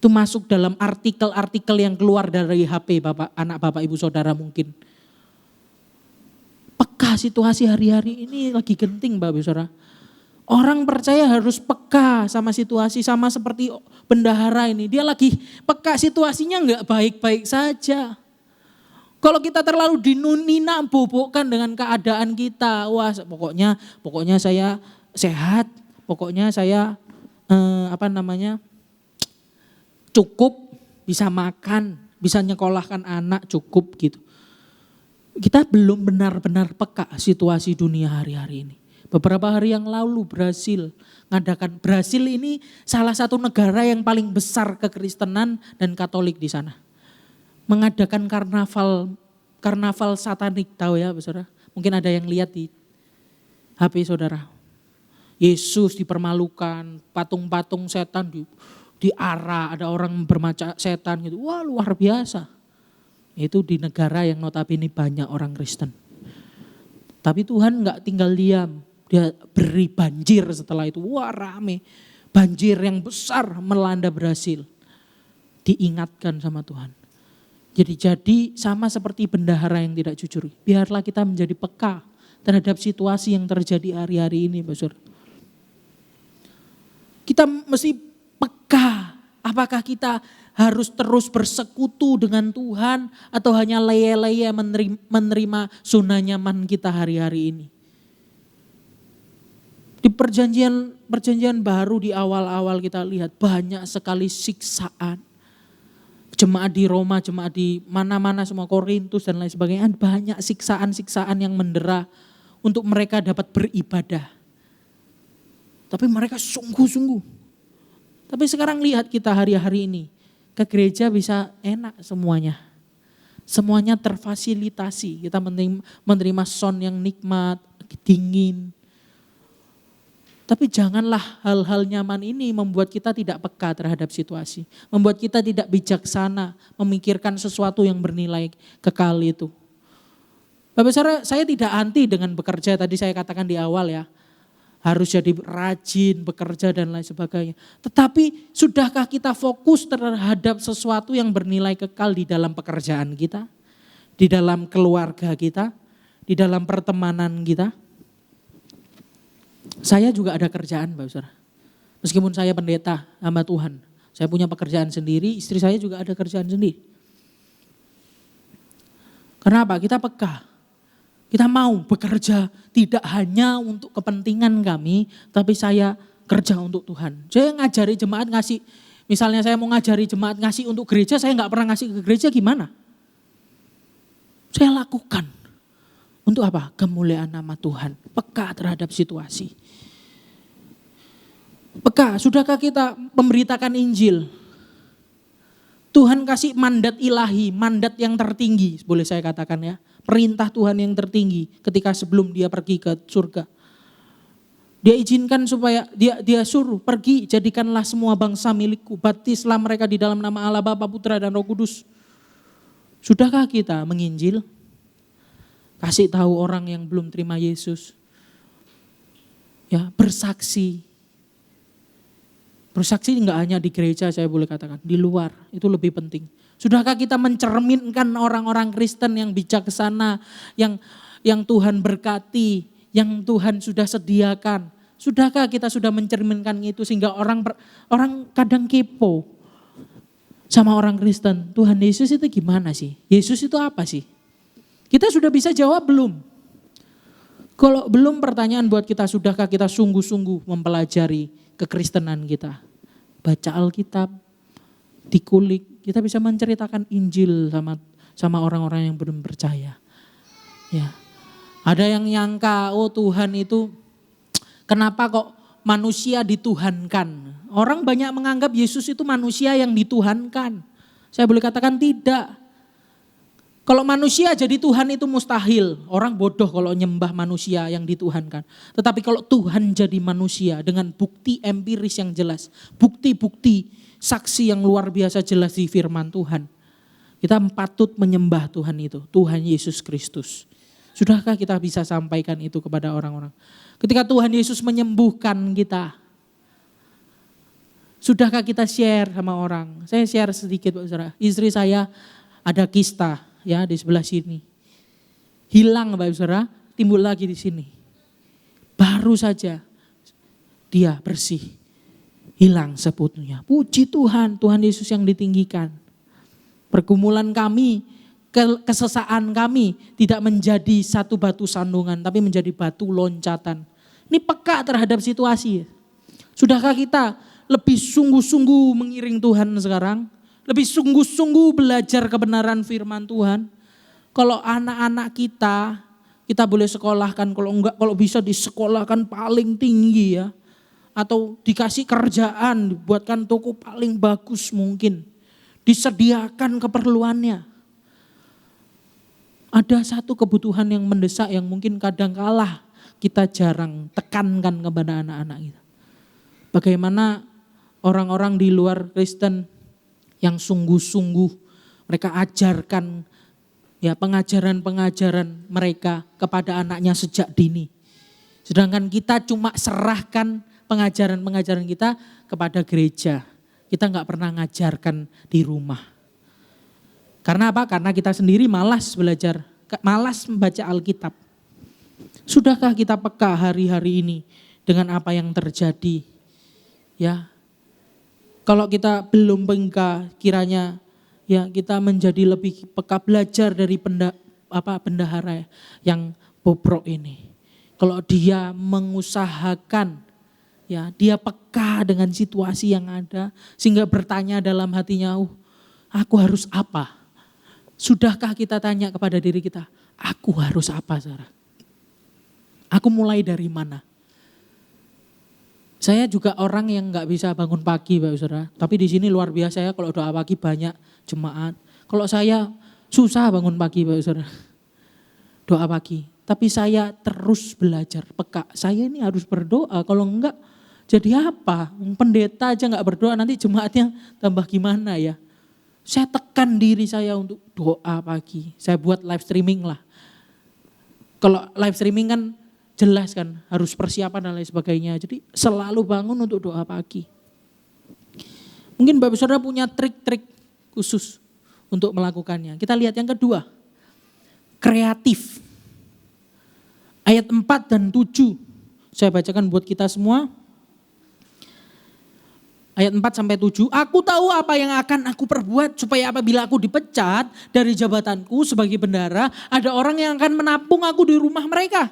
Itu masuk dalam artikel-artikel yang keluar dari HP anak bapak ibu saudara mungkin. Peka situasi hari-hari ini lagi genting Bapak Ibu Saudara. Orang percaya harus peka sama situasi, sama seperti bendahara ini. Dia lagi peka, situasinya enggak baik-baik saja. Kalau kita terlalu dinunina bobokkan dengan keadaan kita, wah pokoknya saya sehat, pokoknya saya cukup, bisa makan, bisa nyekolahkan anak cukup gitu. Kita belum benar-benar peka situasi dunia hari-hari ini. Beberapa hari yang lalu Brasil ini salah satu negara yang paling besar kekristenan dan Katolik di sana. Mengadakan karnaval satanik, tahu ya Saudara? Mungkin ada yang lihat di HP Saudara. Yesus dipermalukan, patung-patung setan diarah, ada orang bermacam setan gitu. Wah, luar biasa. Itu di negara yang notabene banyak orang Kristen. Tapi Tuhan enggak tinggal diam. Dia beri banjir setelah itu. Wah, rame. Banjir yang besar melanda Brasil. Diingatkan sama Tuhan. Jadi sama seperti bendahara yang tidak jujur. Biarlah kita menjadi peka terhadap situasi yang terjadi hari-hari ini, Saudara. Kita mesti peka. Apakah kita harus terus bersekutu dengan Tuhan atau hanya leye-leye menerima zona nyaman kita hari-hari ini. Di perjanjian baru di awal-awal kita lihat banyak sekali siksaan. Jemaat di Roma, jemaat di mana-mana semua Korintus dan lain sebagainya. Banyak siksaan-siksaan yang mendera untuk mereka dapat beribadah. Tapi mereka sungguh-sungguh. Tapi sekarang lihat kita hari-hari ini. Ke gereja bisa enak semuanya. Semuanya terfasilitasi. Kita menerima sound yang nikmat, dingin. Tapi janganlah hal-hal nyaman ini membuat kita tidak peka terhadap situasi. Membuat kita tidak bijaksana memikirkan sesuatu yang bernilai kekal itu. Bapak Saudara, saya tidak anti dengan bekerja, tadi saya katakan di awal ya. Harus jadi rajin, bekerja dan lain sebagainya. Tetapi sudahkah kita fokus terhadap sesuatu yang bernilai kekal di dalam pekerjaan kita? Di dalam keluarga kita? Di dalam pertemanan kita? Saya juga ada kerjaan Bapak Saudara. Meskipun saya pendeta hamba Tuhan. Saya punya pekerjaan sendiri, istri saya juga ada kerjaan sendiri. Kenapa? Kita peka. Kita mau bekerja tidak hanya untuk kepentingan kami, tapi saya kerja untuk Tuhan. Saya ngajari jemaat ngasih Misalnya saya mau ngajari jemaat ngasih untuk gereja, saya nggak pernah ngasih ke gereja, gimana? Saya lakukan. Untuk apa? Kemuliaan nama Tuhan. Peka terhadap situasi. Peka, sudahkah kita memberitakan Injil? Tuhan kasih mandat ilahi, mandat yang tertinggi, boleh saya katakan ya. Perintah Tuhan yang tertinggi ketika sebelum dia pergi ke surga. Dia izinkan supaya dia suruh pergi, jadikanlah semua bangsa milikku, baptislah mereka di dalam nama Allah Bapa, Putra dan Roh Kudus. Sudahkah kita menginjil? Kasih tahu orang yang belum terima Yesus. Ya, bersaksi. Bersaksi enggak hanya di gereja, saya boleh katakan, di luar itu lebih penting. Sudahkah kita mencerminkan orang-orang Kristen yang bijaksana, yang Tuhan berkati, yang Tuhan sudah sediakan? Sudahkah kita sudah mencerminkan itu sehingga orang kadang kepo sama orang Kristen. Tuhan Yesus itu gimana sih? Yesus itu apa sih? Kita sudah bisa jawab belum? Kalau belum, pertanyaan buat kita, sudahkah kita sungguh-sungguh mempelajari kekristenan kita? Baca Alkitab, dikulik, kita bisa menceritakan Injil sama orang-orang yang belum percaya. Ya. Ada yang nyangka, oh Tuhan itu kenapa kok manusia dituhankan? Orang banyak menganggap Yesus itu manusia yang dituhankan. Saya boleh katakan tidak. Kalau manusia jadi Tuhan itu mustahil. Orang bodoh kalau nyembah manusia yang dituhankan. Tetapi kalau Tuhan jadi manusia dengan bukti empiris yang jelas. Bukti-bukti saksi yang luar biasa jelas di firman Tuhan. Kita patut menyembah Tuhan itu. Tuhan Yesus Kristus. Sudahkah kita bisa sampaikan itu kepada orang-orang? Ketika Tuhan Yesus menyembuhkan kita. Sudahkah kita share sama orang? Saya share sedikit Pak Saudara. Istri saya ada kista ya di sebelah sini. Hilang Pak Saudara, timbul lagi di sini. Baru saja dia bersih. Hilang sebetulnya. Puji Tuhan, Tuhan Yesus yang ditinggikan. Pergumulan kami, kesesaan kami tidak menjadi satu batu sandungan, tapi menjadi batu loncatan. Ini peka terhadap situasi. Sudahkah kita lebih sungguh-sungguh mengiring Tuhan sekarang? Lebih sungguh-sungguh belajar kebenaran firman Tuhan? Kalau anak-anak kita boleh sekolahkan, kalau enggak, kalau bisa disekolahkan paling tinggi ya. Atau dikasih kerjaan, dibuatkan toko paling bagus mungkin. Disediakan keperluannya. Ada satu kebutuhan yang mendesak yang mungkin kadang kalah kita jarang tekankan kepada anak-anak kita. Bagaimana orang-orang di luar Kristen yang sungguh-sungguh mereka ajarkan ya pengajaran-pengajaran mereka kepada anaknya sejak dini. Sedangkan kita cuma serahkan pengajaran-pengajaran kita kepada gereja. Kita enggak pernah ngajarkan di rumah. Karena apa? Karena kita sendiri malas belajar, malas membaca Alkitab. Sudahkah kita peka hari-hari ini dengan apa yang terjadi? Ya, kalau kita belum peka, kiranya ya kita menjadi lebih peka belajar dari bendahara yang bobrok ini. Kalau dia mengusahakan, ya dia peka dengan situasi yang ada, sehingga bertanya dalam hatinya, aku harus apa? Sudahkah kita tanya kepada diri kita, aku harus apa Sarah? Aku mulai dari mana? Saya juga orang yang nggak bisa bangun pagi Bapak Saudara. Tapi di sini luar biasa ya kalau doa pagi banyak jemaat. Kalau saya susah bangun pagi Bapak Saudara. Doa pagi. Tapi saya terus belajar peka. Saya ini harus berdoa. Kalau enggak jadi apa? Pendeta aja nggak berdoa nanti jemaatnya tambah gimana ya. Saya tekan diri saya untuk doa pagi. Saya buat live streaming lah. Kalau live streaming kan jelas kan harus persiapan dan lain sebagainya. Jadi selalu bangun untuk doa pagi. Mungkin Bapak Saudara punya trik-trik khusus untuk melakukannya. Kita lihat yang kedua. Kreatif. Ayat 4 dan 7. Saya bacakan buat kita semua. Ayat 4 sampai 7. Aku tahu apa yang akan aku perbuat supaya apabila aku dipecat dari jabatanku sebagai bendahara, ada orang yang akan menampung aku di rumah mereka.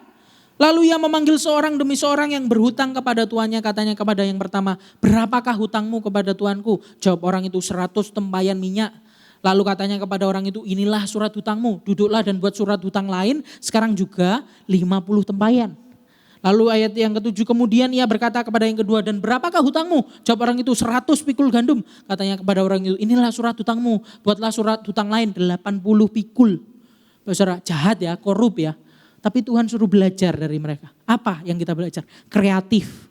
Lalu ia memanggil seorang demi seorang yang berhutang kepada tuannya, katanya kepada yang pertama, berapakah hutangmu kepada tuanku? Jawab orang itu, 100 tempayan minyak. Lalu katanya kepada orang itu, inilah surat hutangmu, duduklah dan buat surat hutang lain, sekarang juga 50 tempayan. Lalu ayat yang ketujuh, kemudian ia berkata kepada yang kedua, dan berapakah hutangmu? Jawab orang itu, 100 pikul gandum. Katanya kepada orang itu, inilah surat hutangmu, buatlah surat hutang lain 80 pikul. Saudara, jahat ya, korup ya. Tapi Tuhan suruh belajar dari mereka. Apa yang kita belajar? Kreatif.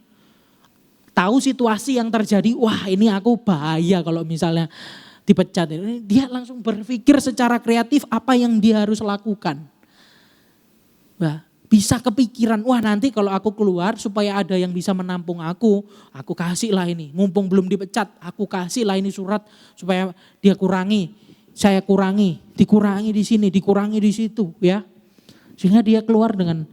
Tahu situasi yang terjadi, wah ini aku bahaya kalau misalnya dipecat. Dia langsung berpikir secara kreatif apa yang dia harus lakukan. Wah, bisa kepikiran, wah nanti kalau aku keluar supaya ada yang bisa menampung aku kasihlah ini. Mumpung belum dipecat, aku kasihlah ini surat supaya dia kurangi. Saya kurangi, dikurangi di sini, dikurangi di situ ya. Sehingga dia keluar dengan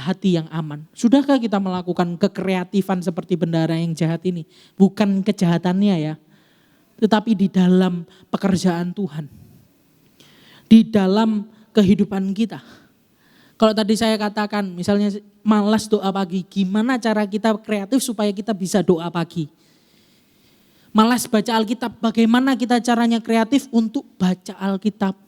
hati yang aman. Sudahkah kita melakukan kekreatifan seperti bendahara yang jahat ini? Bukan kejahatannya ya, tetapi di dalam pekerjaan Tuhan. Di dalam kehidupan kita. Kalau tadi saya katakan misalnya malas doa pagi, gimana cara kita kreatif supaya kita bisa doa pagi? Malas baca Alkitab, bagaimana kita caranya kreatif untuk baca Alkitab?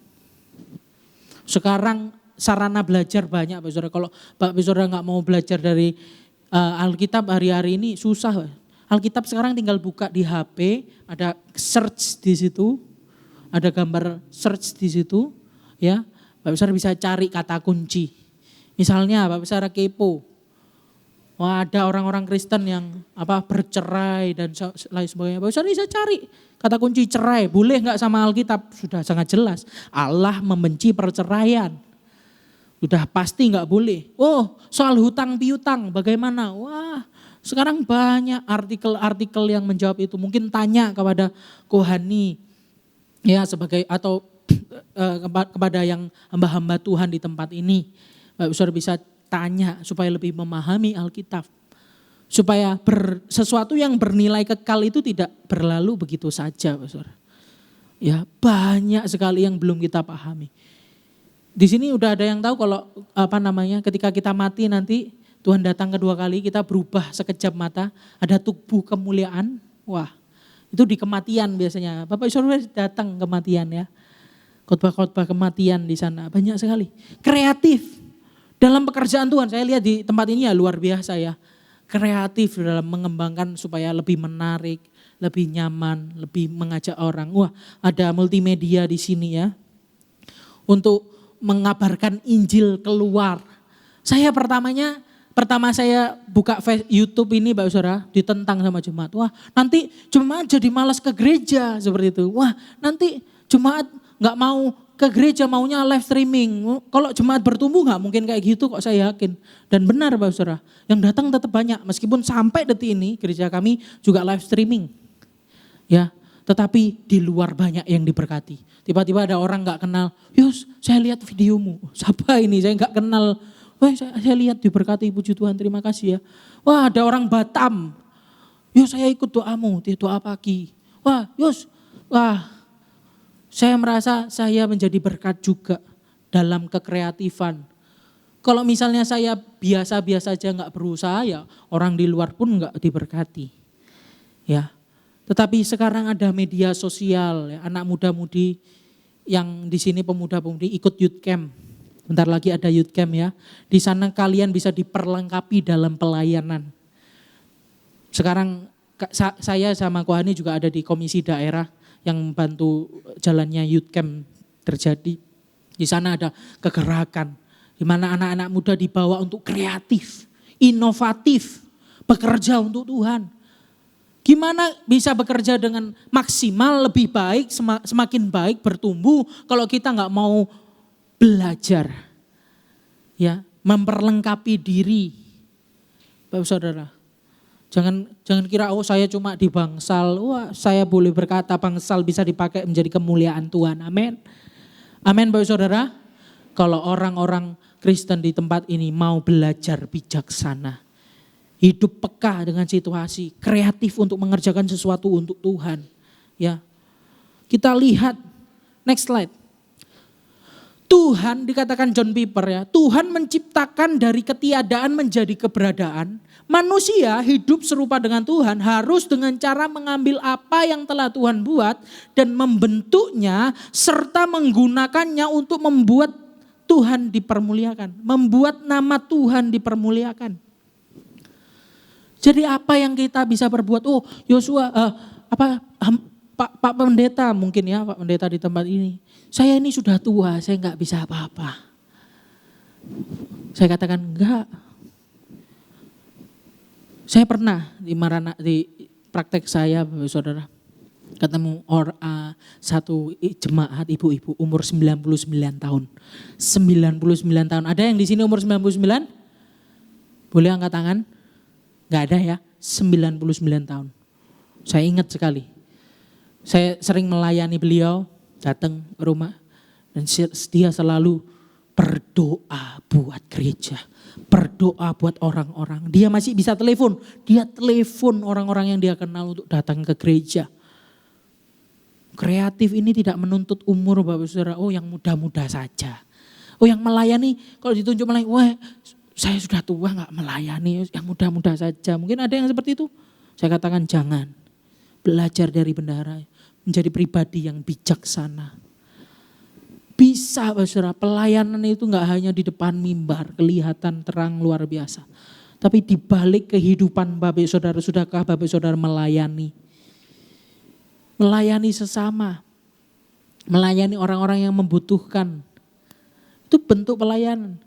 Sekarang sarana belajar banyak Pak Saudara. Kalau Pak Saudara nggak mau belajar dari Alkitab hari-hari ini susah. Alkitab sekarang tinggal buka di HP, ada search di situ, ada gambar search di situ, ya. Pak Saudara bisa cari kata kunci. Misalnya Pak Saudara kepo, wah ada orang-orang Kristen yang bercerai dan lain sebagainya. Pak Saudara bisa cari kata kunci cerai, boleh nggak sama Alkitab? Sudah sangat jelas. Allah membenci perceraian. Sudah pasti nggak boleh. Oh soal hutang piutang bagaimana? Wah sekarang banyak artikel-artikel yang menjawab itu. Mungkin tanya kepada Kohani ya sebagai atau kepada yang hamba-hamba Tuhan di tempat ini. Pak Saudara bisa tanya supaya lebih memahami Alkitab. Supaya sesuatu yang bernilai kekal itu tidak berlalu begitu saja, Pak Saudara. Ya, banyak sekali yang belum kita pahami. Di sini udah ada yang tahu kalau ketika kita mati nanti Tuhan datang kedua kali, kita berubah sekejap mata, ada tubuh kemuliaan. Wah, itu di kematian biasanya. Bapak Saudara datang kematian ya. Khotbah-khotbah kematian di sana banyak sekali. Kreatif dalam pekerjaan Tuhan. Saya lihat di tempat ini ya luar biasa ya. Kreatif dalam mengembangkan supaya lebih menarik, lebih nyaman, lebih mengajak orang. Wah, ada multimedia di sini ya. Untuk mengabarkan Injil keluar. Pertama saya buka YouTube ini Pak Saudara, ditentang sama jemaat. Wah, nanti jemaat jadi malas ke gereja seperti itu. Wah, nanti jemaat nggak mau ke gereja, maunya live streaming. Kalau jemaat bertumbuh nggak mungkin kayak gitu kok, saya yakin. Dan benar Pak Saudara, yang datang tetap banyak. Meskipun sampai detik ini gereja kami juga live streaming. Ya, tetapi di luar banyak yang diberkati. Tiba-tiba ada orang nggak kenal, Yus saya lihat videomu. Siapa ini? Saya nggak kenal. Wah saya lihat diberkati, puji Tuhan, terima kasih ya. Wah ada orang Batam, Yus saya ikut doamu, doa pagi. Wah Yus, saya merasa saya menjadi berkat juga dalam kekreatifan. Kalau misalnya saya biasa-biasa aja nggak berusaha ya orang di luar pun nggak diberkati. Ya, tetapi sekarang ada media sosial, ya, anak muda-mudi yang di sini pemuda-pemudi ikut youth camp. Bentar lagi ada youth camp ya. Di sana kalian bisa diperlengkapi dalam pelayanan. Sekarang saya sama Kohani juga ada di komisi daerah yang membantu jalannya youth camp terjadi. Di sana ada kegerakan, di mana anak-anak muda dibawa untuk kreatif, inovatif, bekerja untuk Tuhan. Gimana bisa bekerja dengan maksimal, lebih baik, semakin baik, bertumbuh kalau kita nggak mau belajar, ya, memperlengkapi diri, Bapak Saudara. Jangan kira saya cuma di bangsal, saya boleh berkata bangsal bisa dipakai menjadi kemuliaan Tuhan. Amin. Amin Bapak Saudara. Kalau orang-orang Kristen di tempat ini mau belajar bijaksana, hidup peka dengan situasi, kreatif untuk mengerjakan sesuatu untuk Tuhan. Ya. Kita lihat next slide. Tuhan, dikatakan John Piper ya, Tuhan menciptakan dari ketiadaan menjadi keberadaan. Manusia hidup serupa dengan Tuhan harus dengan cara mengambil apa yang telah Tuhan buat dan membentuknya serta menggunakannya untuk membuat Tuhan dipermuliakan, membuat nama Tuhan dipermuliakan. Jadi apa yang kita bisa perbuat? Oh, Yosua, Pak Pendeta mungkin ya, Pak Pendeta di tempat ini. Saya ini sudah tua, saya nggak bisa apa-apa. Saya katakan enggak. Saya pernah di praktek saya, Bapak Saudara, ketemu satu jemaat ibu-ibu umur 99 tahun. 99 tahun. Ada yang di sini umur 99? Boleh angkat tangan? Enggak ada ya, 99 tahun. Saya ingat sekali. Saya sering melayani beliau, datang ke rumah, dan dia selalu berdoa buat gereja, berdoa buat orang-orang. Dia masih bisa telepon, dia telepon orang-orang yang dia kenal untuk datang ke gereja. Kreatif ini tidak menuntut umur, Bapak Saudara. Oh, yang muda-muda saja. Oh, yang melayani, kalau ditunjuk melayani, wah saya sudah tua nggak melayani, yang muda-muda saja. Mungkin ada yang seperti itu. Saya katakan jangan. Belajar dari bendahara, menjadi pribadi yang bijaksana. Bisa, Saudara, pelayanan itu enggak hanya di depan mimbar, kelihatan terang luar biasa. Tapi di balik kehidupan Bapak Saudara, sudahkah Bapak Saudara melayani? Melayani sesama, melayani orang-orang yang membutuhkan. Itu bentuk pelayanan.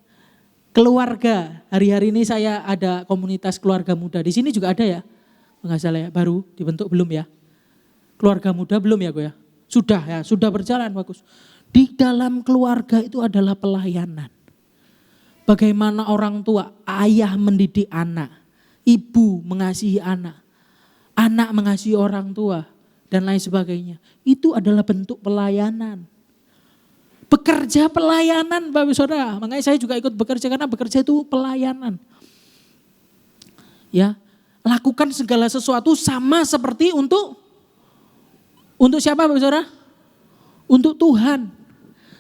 Keluarga, hari-hari ini saya ada komunitas keluarga muda. Di sini juga ada ya? Enggak salah ya, baru dibentuk belum ya? Keluarga muda belum ya, ya? Sudah ya, sudah berjalan, bagus. Di dalam keluarga itu adalah pelayanan. Bagaimana orang tua, ayah mendidik anak, ibu mengasihi anak mengasihi orang tua, dan lain sebagainya. Itu adalah bentuk pelayanan. Bekerja pelayanan, Bapak Saudara. Makanya saya juga ikut bekerja karena bekerja itu pelayanan. Ya, lakukan segala sesuatu sama seperti untuk siapa, Bapak Saudara? Untuk Tuhan.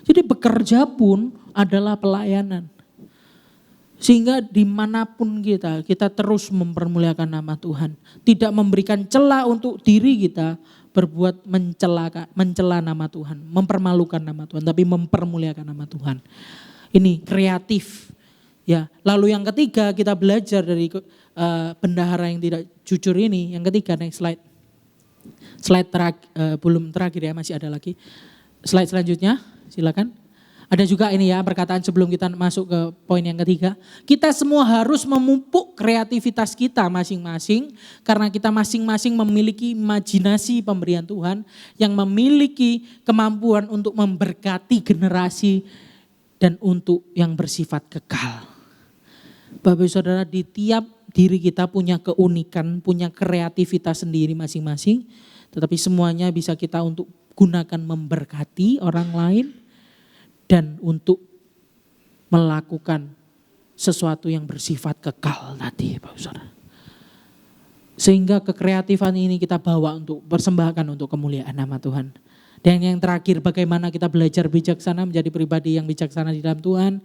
Jadi bekerja pun adalah pelayanan. Sehingga dimanapun kita terus mempermuliakan nama Tuhan. Tidak memberikan celah untuk diri kita berbuat mencela nama Tuhan. Mempermalukan nama Tuhan, tapi mempermuliakan nama Tuhan. Ini kreatif. Ya, lalu yang ketiga kita belajar dari bendahara yang tidak jujur ini. Yang ketiga, next slide. Slide belum terakhir ya, masih ada lagi. Slide selanjutnya, silakan. Ada juga ini ya perkataan sebelum kita masuk ke poin yang ketiga. Kita semua harus memupuk kreativitas kita masing-masing. Karena kita masing-masing memiliki imajinasi pemberian Tuhan. Yang memiliki kemampuan untuk memberkati generasi dan untuk yang bersifat kekal. Bapak Saudara, di tiap diri kita punya keunikan, punya kreativitas sendiri masing-masing. Tetapi semuanya bisa kita untuk gunakan memberkati orang lain dan untuk melakukan sesuatu yang bersifat kekal tadi, Bapak Saudara. Sehingga kekreatifan ini kita bawa untuk persembahkan untuk kemuliaan nama Tuhan. Dan yang terakhir, bagaimana kita belajar bijaksana menjadi pribadi yang bijaksana di dalam Tuhan.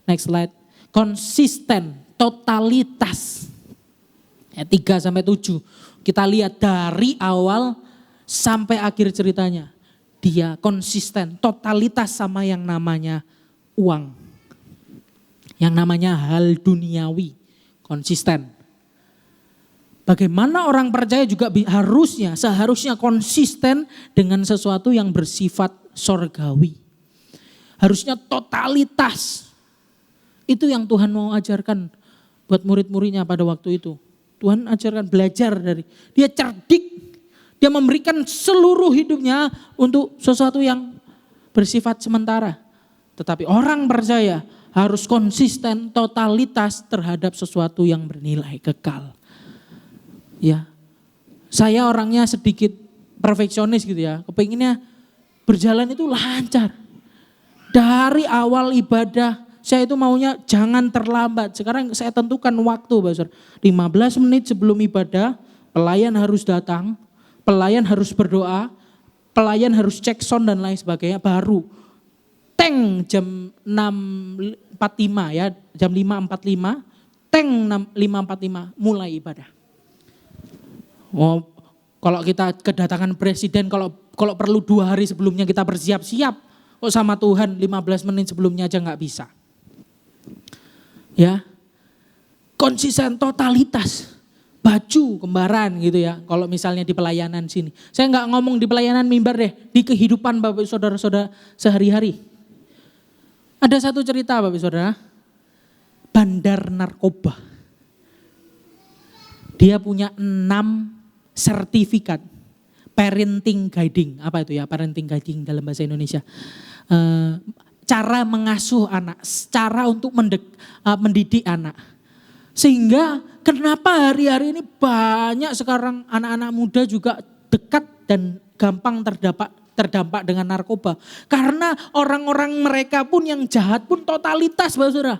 Next slide. Konsisten, totalitas. 3-7. Kita lihat dari awal sampai akhir ceritanya. Dia konsisten, totalitas sama yang namanya uang. Yang namanya hal duniawi, konsisten. Bagaimana orang percaya juga seharusnya konsisten dengan sesuatu yang bersifat sorgawi. Harusnya totalitas. Itu yang Tuhan mau ajarkan buat murid-muridnya pada waktu itu. Tuhan ajarkan belajar dari, dia cerdik. Dia memberikan seluruh hidupnya untuk sesuatu yang bersifat sementara. Tetapi orang percaya harus konsisten, totalitas terhadap sesuatu yang bernilai kekal. Ya, saya orangnya sedikit perfeksionis gitu ya. Kepinginnya berjalan itu lancar. Dari awal ibadah, saya itu maunya jangan terlambat. Sekarang saya tentukan waktu, Bapak. 15 menit sebelum ibadah, pelayan harus datang. Pelayan harus berdoa, pelayan harus cek sound dan lain sebagainya, baru tank jam 6.45 ya, jam 5.45, tank 5.45 mulai ibadah. Oh, kalau kita kedatangan presiden, kalau perlu 2 hari sebelumnya kita bersiap-siap, kok sama Tuhan 15 menit sebelumnya aja nggak bisa. Ya, konsisten, totalitas, baju kembaran gitu ya. Kalau misalnya di pelayanan sini, saya nggak ngomong di pelayanan mimbar deh, di kehidupan Bapak Saudara-saudara sehari-hari. Ada satu cerita Bapak Saudara, bandar narkoba. Dia punya 6 sertifikat parenting guiding. Apa itu ya parenting guiding dalam bahasa Indonesia? Cara mengasuh anak, cara untuk mendidik anak. Sehingga kenapa hari-hari ini banyak sekarang anak-anak muda juga dekat dan gampang terdampak dengan narkoba. Karena orang-orang mereka pun yang jahat pun totalitas Bapak Saudara.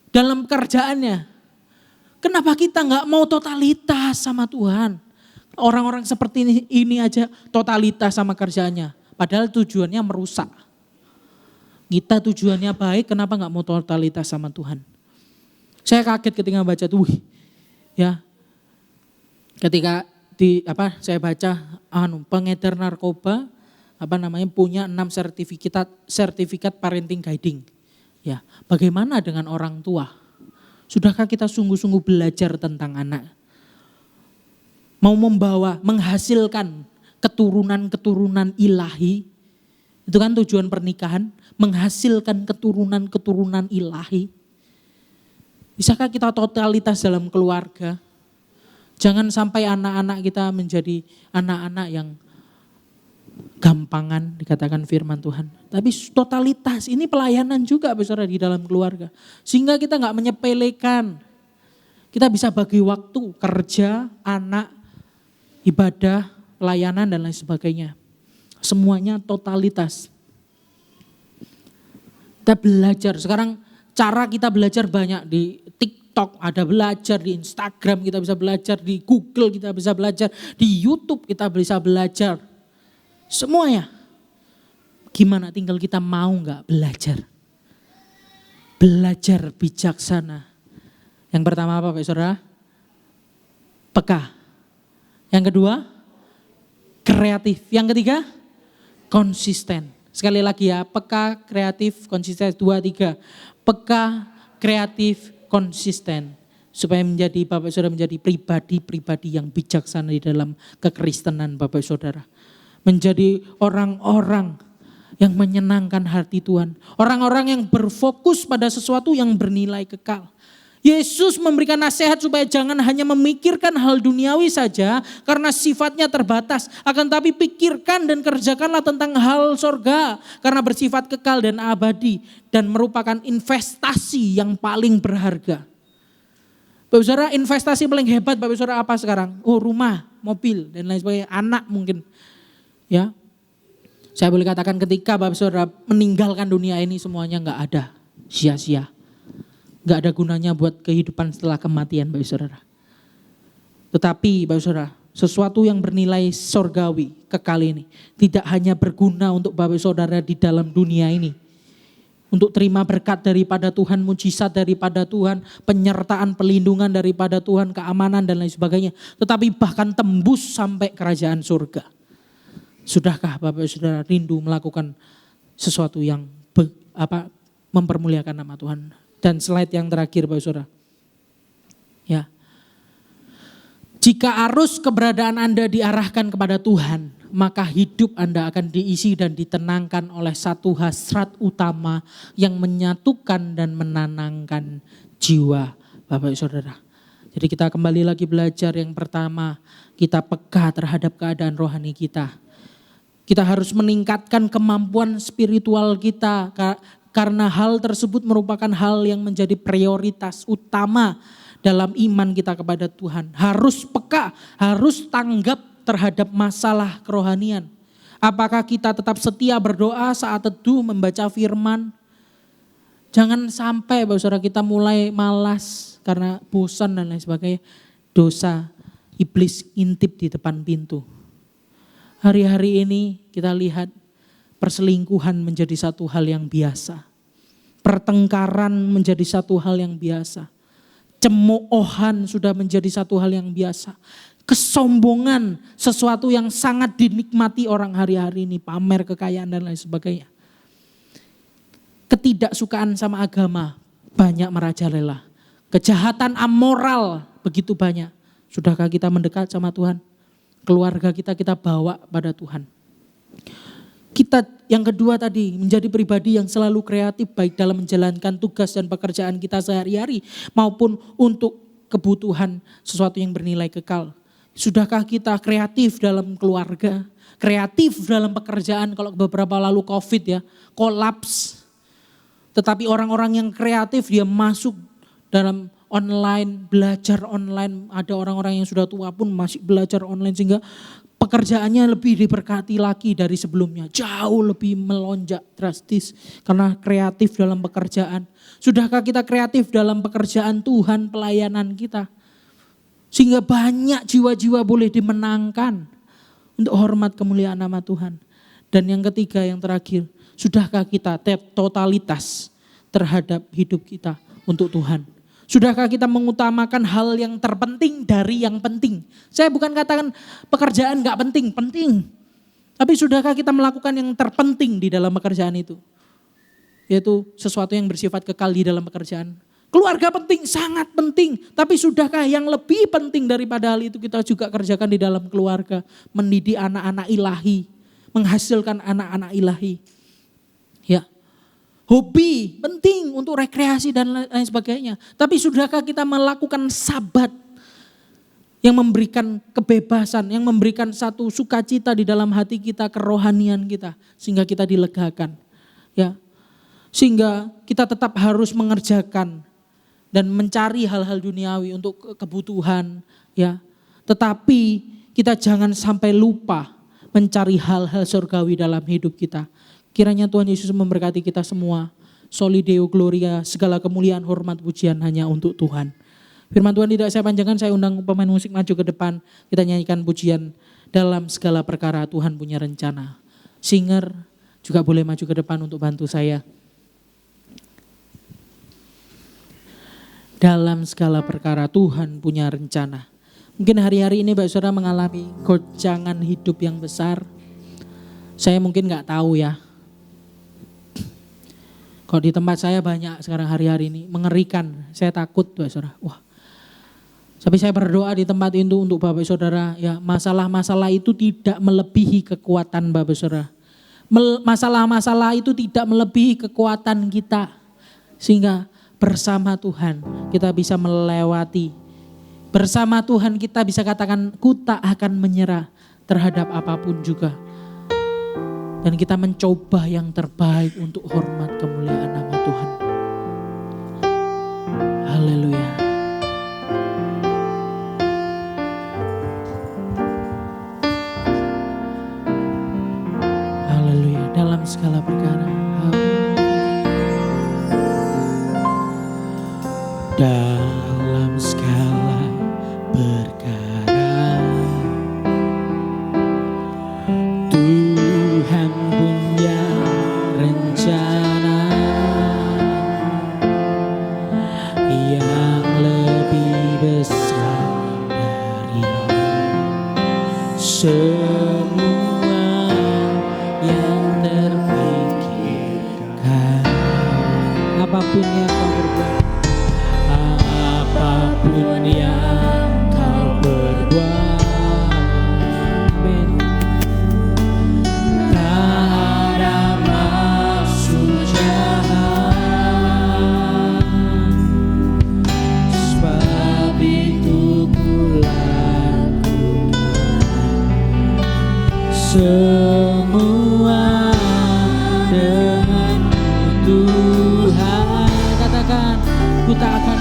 Dalam pekerjaannya. Kenapa kita nggak mau totalitas sama Tuhan? Orang-orang seperti ini aja totalitas sama kerjaannya. Padahal tujuannya merusak. Kita tujuannya baik, kenapa nggak mau totalitas sama Tuhan? Saya kaget ketika baca tuh, ya. Ketika saya baca pengedar narkoba punya 6 sertifikat parenting guiding. Ya, bagaimana dengan orang tua? Sudahkah kita sungguh-sungguh belajar tentang anak? Mau menghasilkan keturunan-keturunan ilahi. Itu kan tujuan pernikahan, menghasilkan keturunan-keturunan ilahi. Bisakah kita totalitas dalam keluarga? Jangan sampai anak-anak kita menjadi anak-anak yang gampangan dikatakan firman Tuhan. Tapi totalitas ini pelayanan juga Saudara di dalam keluarga. Sehingga kita gak menyepelekan. Kita bisa bagi waktu kerja, anak, ibadah, pelayanan dan lain sebagainya. Semuanya totalitas. Kita belajar, sekarang cara kita belajar banyak di TikTok, ada belajar di Instagram, kita bisa belajar di Google, kita bisa belajar di YouTube, kita bisa belajar. Semuanya. Gimana tinggal kita mau gak belajar? Belajar bijaksana. Yang pertama apa Pak Saudara? Peka. Yang kedua, kreatif. Yang ketiga, konsisten. Sekali lagi ya, peka, kreatif, konsisten. 2, 3. Peka, kreatif, konsisten. Supaya Bapak Saudara menjadi pribadi-pribadi yang bijaksana di dalam kekristenan Bapak Saudara. Menjadi orang-orang yang menyenangkan hati Tuhan. Orang-orang yang berfokus pada sesuatu yang bernilai kekal. Yesus memberikan nasihat supaya jangan hanya memikirkan hal duniawi saja karena sifatnya terbatas. Akan tapi pikirkan dan kerjakanlah tentang hal sorga karena bersifat kekal dan abadi dan merupakan investasi yang paling berharga. Bapak Saudara, investasi paling hebat Bapak Saudara apa sekarang? Oh, rumah, mobil dan lain sebagainya, anak mungkin. Ya, saya boleh katakan ketika Bapak Saudara meninggalkan dunia ini semuanya nggak ada, sia-sia. Gak ada gunanya buat kehidupan setelah kematian Bapak Saudara. Tetapi Bapak Saudara, sesuatu yang bernilai sorgawi kekal ini tidak hanya berguna untuk Bapak Saudara di dalam dunia ini. Untuk terima berkat daripada Tuhan, mujizat daripada Tuhan, penyertaan, pelindungan daripada Tuhan, keamanan dan lain sebagainya. Tetapi bahkan tembus sampai kerajaan surga. Sudahkah Bapak Saudara rindu melakukan sesuatu yang mempermuliakan nama Tuhan? Dan slide yang terakhir Bapak Saudara. Ya. Jika arus keberadaan Anda diarahkan kepada Tuhan, maka hidup Anda akan diisi dan ditenangkan oleh satu hasrat utama yang menyatukan dan menenangkan jiwa Bapak Saudara. Jadi kita kembali lagi belajar yang pertama, kita peka terhadap keadaan rohani kita. Kita harus meningkatkan kemampuan spiritual kita. Karena hal tersebut merupakan hal yang menjadi prioritas utama dalam iman kita kepada Tuhan. Harus peka, harus tanggap terhadap masalah kerohanian. Apakah kita tetap setia berdoa saat teduh membaca firman? Jangan sampai Bapak Saudara kita mulai malas karena bosan dan lain sebagainya. Dosa iblis intip di depan pintu. Hari-hari ini kita lihat perselingkuhan menjadi satu hal yang biasa. Pertengkaran menjadi satu hal yang biasa. Cemoohan sudah menjadi satu hal yang biasa. Kesombongan sesuatu yang sangat dinikmati orang hari-hari ini. Pamer kekayaan dan lain sebagainya. Ketidaksukaan sama agama banyak merajalela. Kejahatan amoral begitu banyak. Sudahkah kita mendekat sama Tuhan? Keluarga kita bawa pada Tuhan. Kita yang kedua tadi menjadi pribadi yang selalu kreatif baik dalam menjalankan tugas dan pekerjaan kita sehari-hari maupun untuk kebutuhan sesuatu yang bernilai kekal. Sudahkah kita kreatif dalam keluarga, kreatif dalam pekerjaan? Kalau beberapa lalu COVID ya, kolaps. Tetapi orang-orang yang kreatif dia masuk dalam online, belajar online. Ada orang-orang yang sudah tua pun masih belajar online sehingga pekerjaannya lebih diberkati lagi dari sebelumnya. Jauh lebih melonjak drastis karena kreatif dalam pekerjaan. Sudahkah kita kreatif dalam pekerjaan Tuhan, pelayanan kita? Sehingga banyak jiwa-jiwa boleh dimenangkan untuk hormat kemuliaan nama Tuhan. Dan yang ketiga, yang terakhir, sudahkah kita totalitas terhadap hidup kita untuk Tuhan? Sudahkah kita mengutamakan hal yang terpenting dari yang penting? Saya bukan katakan pekerjaan gak penting, penting. Tapi sudahkah kita melakukan yang terpenting di dalam pekerjaan itu? Yaitu sesuatu yang bersifat kekal di dalam pekerjaan. Keluarga penting, sangat penting. Tapi sudahkah yang lebih penting daripada hal itu kita juga kerjakan di dalam keluarga? Mendidik anak-anak ilahi, menghasilkan anak-anak ilahi. Ya. Hobi penting untuk rekreasi dan lain sebagainya. Tapi sudahkah kita melakukan sabat yang memberikan kebebasan, yang memberikan satu sukacita di dalam hati kita, kerohanian kita. Sehingga kita dilegakan. Ya. Sehingga kita tetap harus mengerjakan dan mencari hal-hal duniawi untuk kebutuhan. Ya. Tetapi kita jangan sampai lupa mencari hal-hal surgawi dalam hidup kita. Kiranya Tuhan Yesus memberkati kita semua. Soli Deo Gloria, segala kemuliaan, hormat, pujian hanya untuk Tuhan. Firman Tuhan tidak saya panjangkan, saya undang pemain musik maju ke depan. Kita nyanyikan pujian dalam segala perkara Tuhan punya rencana. Singer juga boleh maju ke depan untuk bantu saya. Dalam segala perkara Tuhan punya rencana. Mungkin hari-hari ini Bapak Saudara mengalami goncangan hidup yang besar. Saya mungkin gak tahu ya. Kalau di tempat saya banyak sekarang hari-hari ini mengerikan. Saya takut Bapak Saudara. Wah. Tapi saya berdoa di tempat itu untuk Bapak Saudara. Ya, masalah-masalah itu tidak melebihi kekuatan Bapak Saudara. Masalah-masalah itu tidak melebihi kekuatan kita. Sehingga bersama Tuhan kita bisa melewati. Bersama Tuhan kita bisa katakan ku tak akan menyerah terhadap apapun juga. Dan kita mencoba yang terbaik untuk hormat kemuliaan nama Tuhan. Haleluya. Haleluya. Dalam segala perkara. Dalam segala perkara Tuhan punya rencana yang lebih besar dari semua yang terpikirkan. Apapun yang kau berbuat, apapun yang kau berbuat, amin. Tak ada maksud jahat, sebab itu ku lakukan semua dengan Tuhan. Katakan, ku tak akan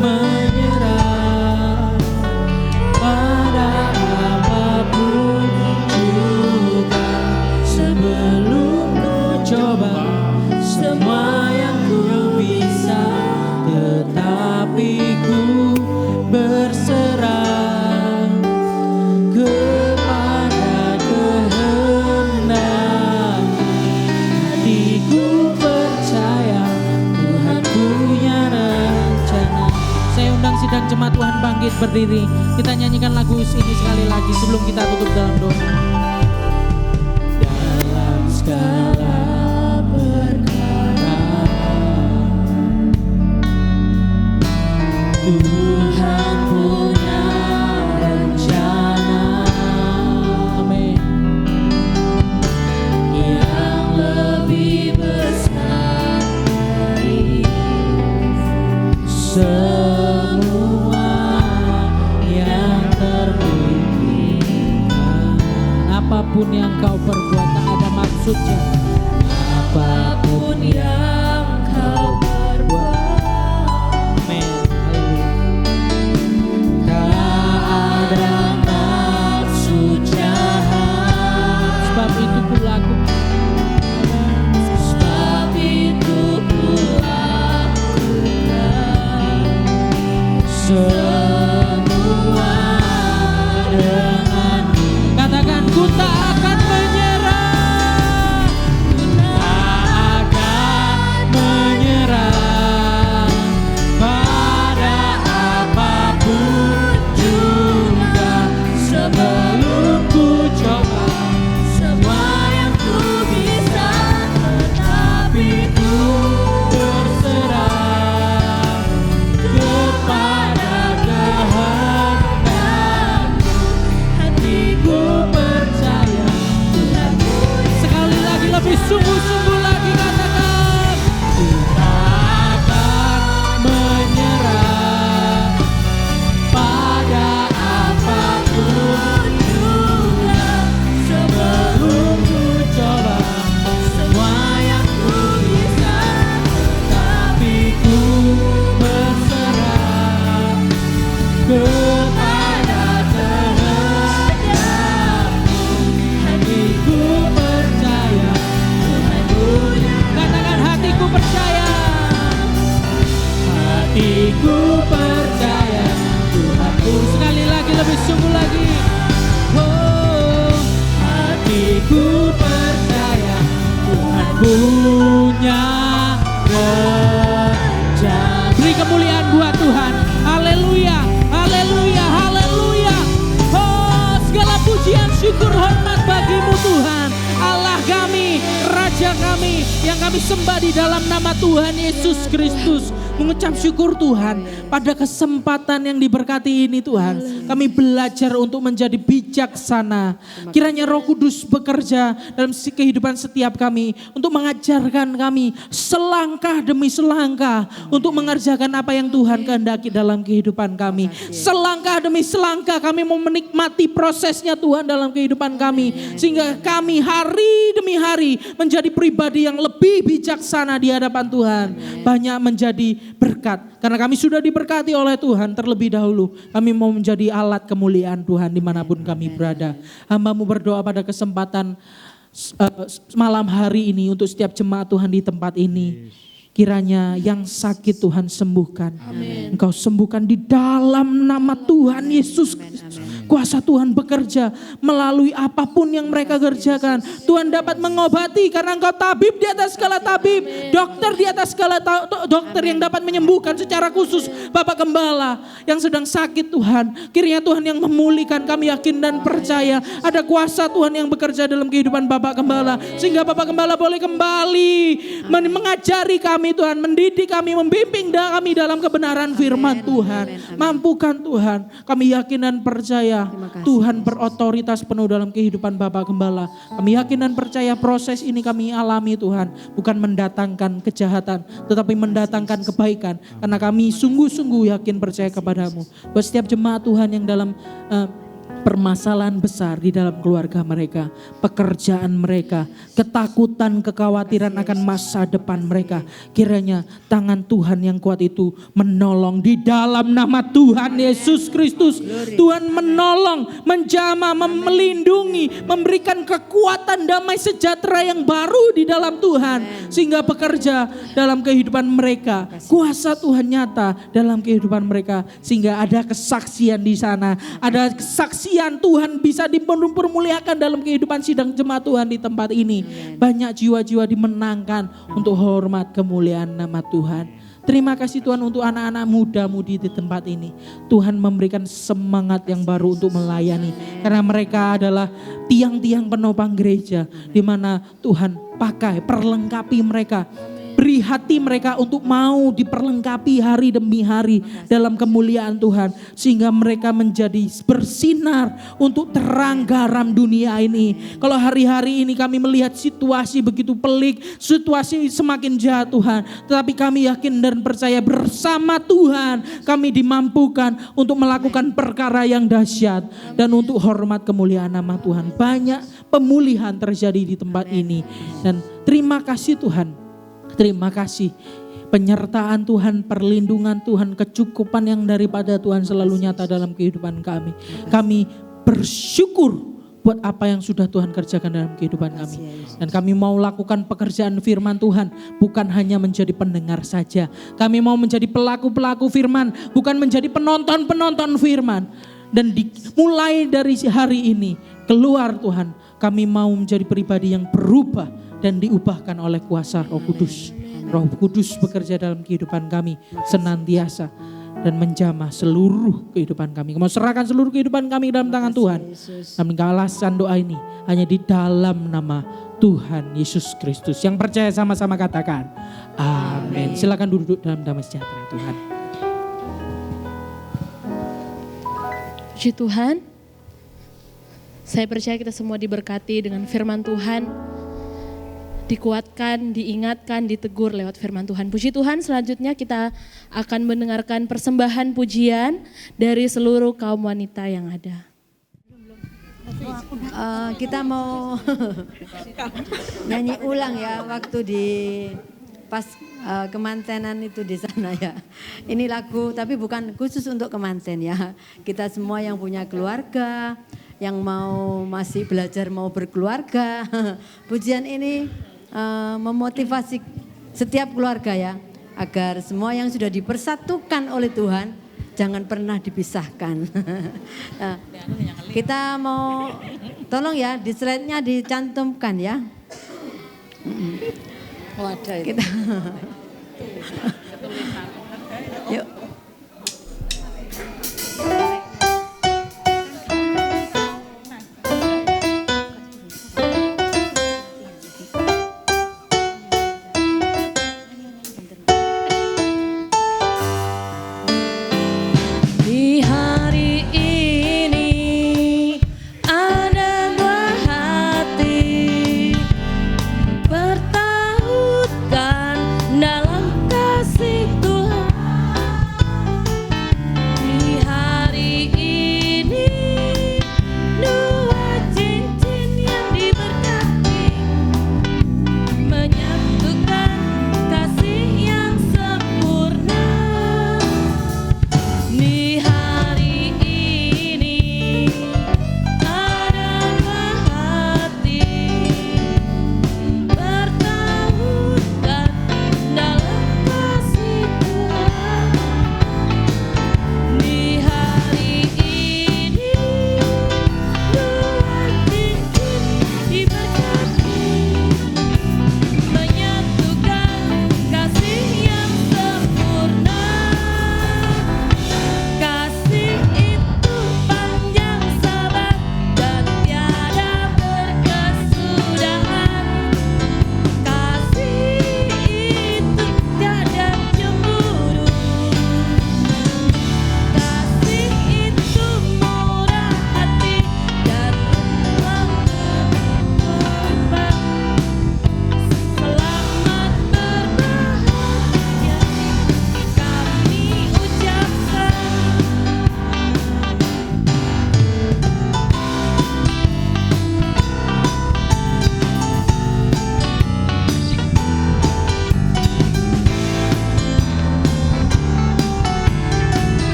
menyerah pada apapun juga. Sebelum ku coba semua yang ku bisa, tetapi ku berserah kepada sidang jemaat Tuhan bangkit berdiri. Kita nyanyikan lagu ini sekali lagi sebelum kita tutup dalam doa. Dalam segala perkara Tuhan punya rencana, amin, yang lebih besar dari semua yang terpikirkan. Apapun yang kau perbuat tak ada maksudnya. Apapun yang kau perbuat, amin, tak ada maksud jahat. Sebab itu kulakukan, sebab itu kulakukan semua denganmu. Katakan, ku tak akan menyerah, ku tak akan menyerah pada apapun juga. Sebelum ku coba semua yang ku bisa, tetapi ku berserah kepada kehendakmu. Hatiku percaya Tuhan punya. Sekali lagi lebih sungguh-sungguh lagi katakan, ku tak akan menyerah pada apapun juga. Sebelum ku coba semua yang ku bisa, tetapi ku berserah kepada kehendakmu. Hatiku percaya Tuhan punya. Katakan, hatiku percaya, hatiku percaya Tuhanku. Sekali lagi lebih sungguh lagi. Oh, hatiku percaya Tuhan punya rencana. Beri kemuliaan buat Tuhan. Haleluya, haleluya, haleluya. Oh, segala pujian, syukur, hormat bagimu Tuhan, Allah kami, Raja kami, yang kami sembah di dalam nama Tuhan Yesus Kristus. Mengucap syukur Tuhan, pada kesempatan yang diberkati ini Tuhan, kami belajar untuk menjadi bijaksana. Kiranya Roh Kudus bekerja dalam kehidupan setiap kami, untuk mengajarkan kami selangkah demi selangkah, untuk mengerjakan apa yang Tuhan kehendaki dalam kehidupan kami. Selangkah demi selangkah kami mau menikmati prosesnya Tuhan dalam kehidupan kami, sehingga kami hari demi hari menjadi pribadi yang lebih bijaksana di hadapan Tuhan. Banyak menjadi berkat, karena kami sudah diberkati oleh Tuhan terlebih dahulu. Kami mau menjadi alat kemuliaan Tuhan dimanapun kami berada. Hamba-Mu berdoa pada kesempatan malam hari ini untuk setiap jemaat Tuhan di tempat ini. Kiranya yang sakit Tuhan sembuhkan. Amin. Engkau sembuhkan di dalam nama Tuhan Yesus Kristus. Kuasa Tuhan bekerja melalui apapun yang mereka kerjakan. Tuhan dapat mengobati karena Engkau tabib di atas segala tabib. Dokter di atas segala dokter yang dapat menyembuhkan secara khusus. Bapak Gembala yang sedang sakit Tuhan. Kiranya Tuhan yang memulihkan, kami yakin dan percaya. Ada kuasa Tuhan yang bekerja dalam kehidupan Bapak Gembala. Sehingga Bapak Gembala boleh kembali mengajari kami Tuhan. Mendidik kami, membimbing kami dalam kebenaran firman Tuhan. Mampukan Tuhan. Kami yakin dan percaya Tuhan berotoritas penuh dalam kehidupan Bapak Gembala. Kami yakin dan percaya proses ini kami alami Tuhan. Bukan mendatangkan kejahatan, tetapi mendatangkan kebaikan. Karena kami sungguh-sungguh yakin percaya kepadamu. Buat setiap jemaat Tuhan yang dalam permasalahan besar di dalam keluarga mereka, pekerjaan mereka, ketakutan, kekhawatiran akan masa depan mereka. Kiranya tangan Tuhan yang kuat itu menolong di dalam nama Tuhan Yesus Kristus. Tuhan menolong, menjamah, melindungi, memberikan kekuatan damai sejahtera yang baru di dalam Tuhan. Sehingga bekerja dalam kehidupan mereka. Kuasa Tuhan nyata dalam kehidupan mereka. Sehingga ada kesaksian di sana. Ada kesaksian Tuhan bisa dipermuliakan dalam kehidupan sidang jemaat Tuhan di tempat ini. Banyak jiwa-jiwa dimenangkan untuk hormat kemuliaan nama Tuhan. Terima kasih Tuhan untuk anak-anak muda-mudi di tempat ini. Tuhan memberikan semangat yang baru untuk melayani. Karena mereka adalah tiang-tiang penopang gereja, di mana Tuhan pakai, perlengkapi mereka. Beri hati mereka untuk mau diperlengkapi hari demi hari dalam kemuliaan Tuhan. Sehingga mereka menjadi bersinar untuk terang garam dunia ini. Kalau hari-hari ini kami melihat situasi begitu pelik, situasi semakin jahat Tuhan. Tetapi kami yakin dan percaya bersama Tuhan kami dimampukan untuk melakukan perkara yang dahsyat. Dan untuk hormat kemuliaan nama Tuhan. Banyak pemulihan terjadi di tempat ini. Dan terima kasih Tuhan. Terima kasih penyertaan Tuhan, perlindungan Tuhan, kecukupan yang daripada Tuhan selalu nyata dalam kehidupan kami. Kami bersyukur buat apa yang sudah Tuhan kerjakan dalam kehidupan kami. Dan kami mau lakukan pekerjaan firman Tuhan, bukan hanya menjadi pendengar saja. Kami mau menjadi pelaku-pelaku firman, bukan menjadi penonton-penonton firman. Dan mulai dari hari ini, keluar Tuhan, kami mau menjadi pribadi yang berubah dan diubahkan oleh kuasa Roh Kudus. Roh Kudus bekerja dalam kehidupan kami senantiasa dan menjamah seluruh kehidupan kami. Kami serahkan seluruh kehidupan kami dalam tangan Tuhan. Kami alasan doa ini hanya di dalam nama Tuhan Yesus Kristus. Yang percaya sama-sama katakan amin. Silakan duduk dalam damai sejahtera Tuhan. Puji Tuhan, saya percaya kita semua diberkati dengan firman Tuhan, dikuatkan, diingatkan, ditegur lewat firman Tuhan. Puji Tuhan, selanjutnya kita akan mendengarkan persembahan pujian dari seluruh kaum wanita yang ada. Kita mau nyanyi ulang ya waktu di pas kemantenan itu di sana ya. Ini lagu tapi bukan khusus untuk kemanten ya. Kita semua yang punya keluarga, yang mau masih belajar mau berkeluarga. Pujian ini memotivasi setiap keluarga ya, agar semua yang sudah dipersatukan oleh Tuhan jangan pernah dipisahkan. Nah, kita mau tolong ya di slide-nya dicantumkan ya. Wadah itu. Kita yuk. Di hari ini ada dua hati bertautkan dalam kasih.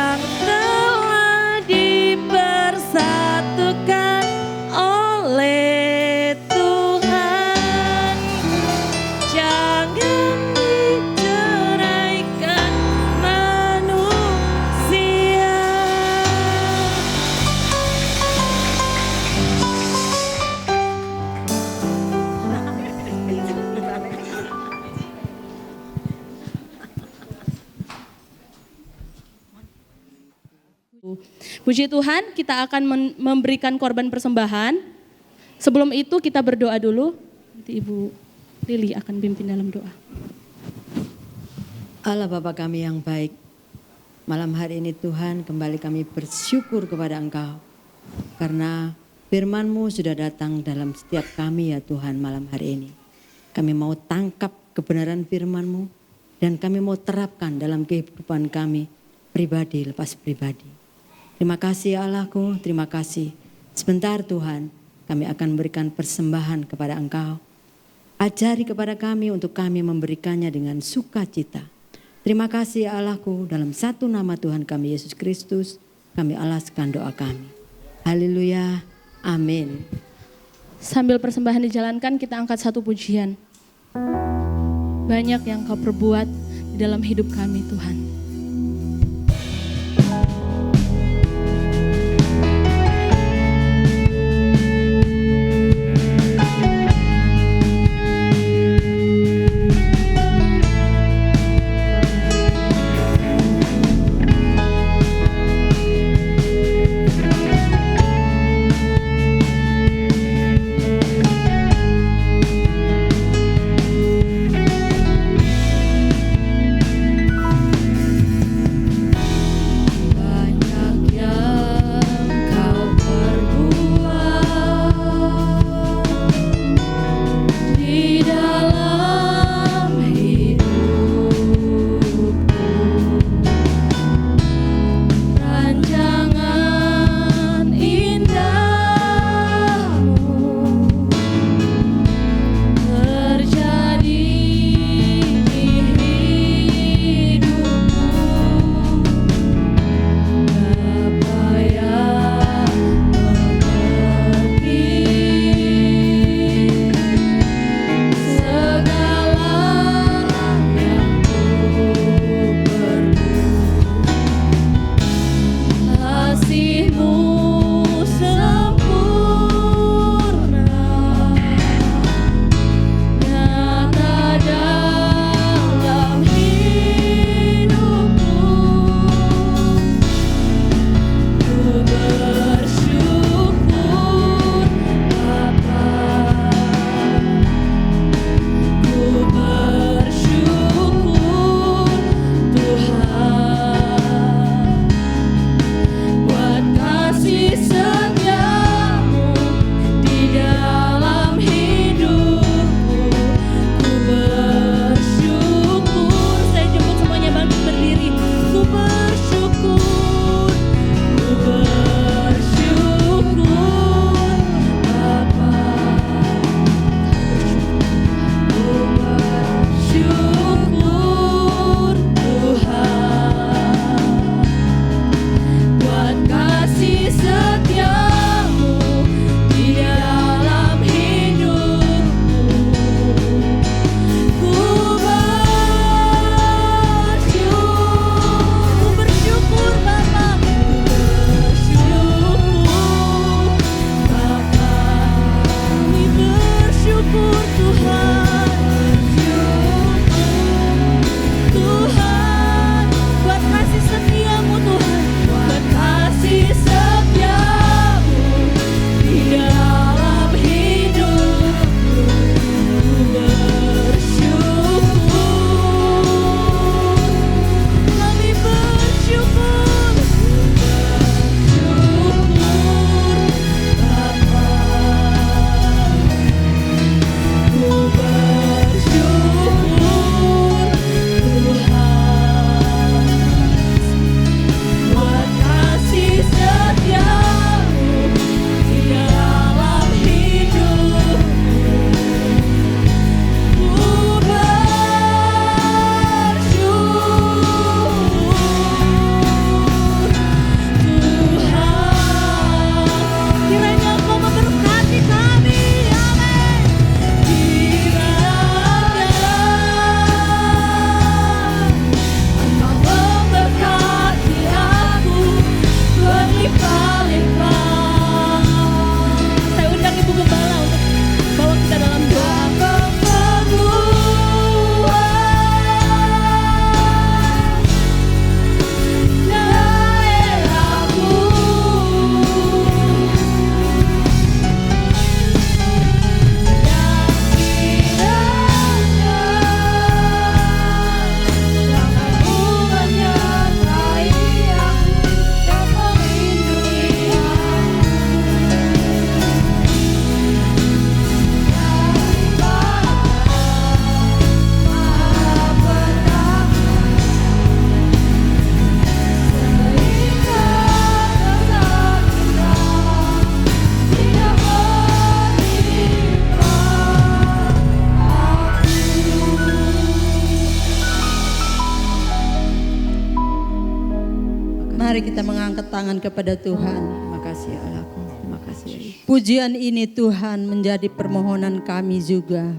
yang telah dipersatukan oleh Tuhan. Jangan diceraikan manusia. Puji Tuhan, kita akan memberikan korban persembahan. Sebelum itu kita berdoa dulu. Nanti Ibu Lili akan pimpin dalam doa. Allah Bapa kami yang baik, malam hari ini Tuhan kembali kami bersyukur kepada Engkau. Karena firman-Mu sudah datang dalam setiap kami ya Tuhan malam hari ini. Kami mau tangkap kebenaran firman-Mu dan kami mau terapkan dalam kehidupan kami pribadi lepas pribadi. Terima kasih Allahku, terima kasih. Sebentar Tuhan, kami akan berikan persembahan kepada Engkau. Ajari kepada kami untuk kami memberikannya dengan sukacita. Terima kasih Allahku, dalam satu nama Tuhan kami Yesus Kristus, kami alaskan doa kami. Haleluya, amin. Sambil persembahan dijalankan, kita angkat satu pujian. Banyak yang Kau perbuat di dalam hidup kami Tuhan. Mari kita mengangkat tangan kepada Tuhan. Terima kasih ya Allahku. Terima kasih ya. Pujian ini Tuhan menjadi permohonan kami juga.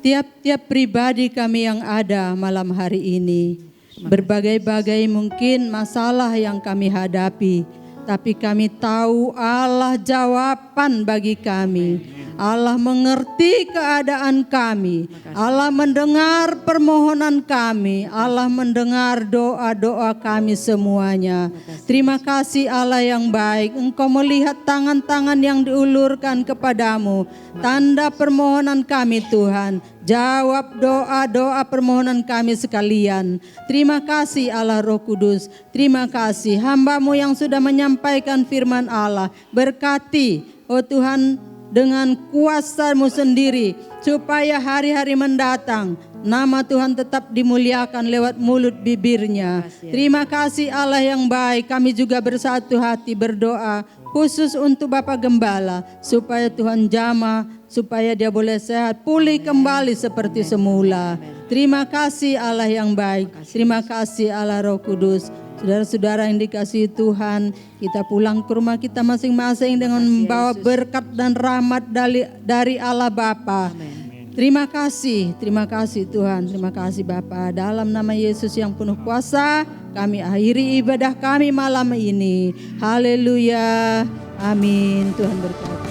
Tiap-tiap pribadi kami yang ada malam hari ini. Berbagai-bagai mungkin masalah yang kami hadapi. Tapi kami tahu Allah jawaban bagi kami. Allah mengerti keadaan kami. Allah mendengar permohonan kami. Allah mendengar doa-doa kami semuanya. Terima kasih Allah yang baik. Engkau melihat tangan-tangan yang diulurkan kepadamu. Tanda permohonan kami Tuhan. Jawab doa-doa permohonan kami sekalian. Terima kasih Allah Roh Kudus. Terima kasih hamba-Mu yang sudah menyampaikan firman Allah. Berkati, oh Tuhan, dengan kuasa-Mu sendiri, supaya hari-hari mendatang nama Tuhan tetap dimuliakan lewat mulut bibirnya. Terima kasih Allah yang baik. Kami juga bersatu hati berdoa khusus untuk Bapak Gembala, supaya Tuhan jamah, supaya dia boleh sehat, pulih kembali seperti semula. Terima kasih Allah yang baik. Terima kasih Allah Roh Kudus. Saudara-saudara yang dikasihi Tuhan, kita pulang ke rumah kita masing-masing dengan membawa berkat dan rahmat dari Allah Bapa. Terima kasih Tuhan, terima kasih Bapa. Dalam nama Yesus yang penuh kuasa, kami akhiri ibadah kami malam ini. Haleluya, amin. Tuhan berkati.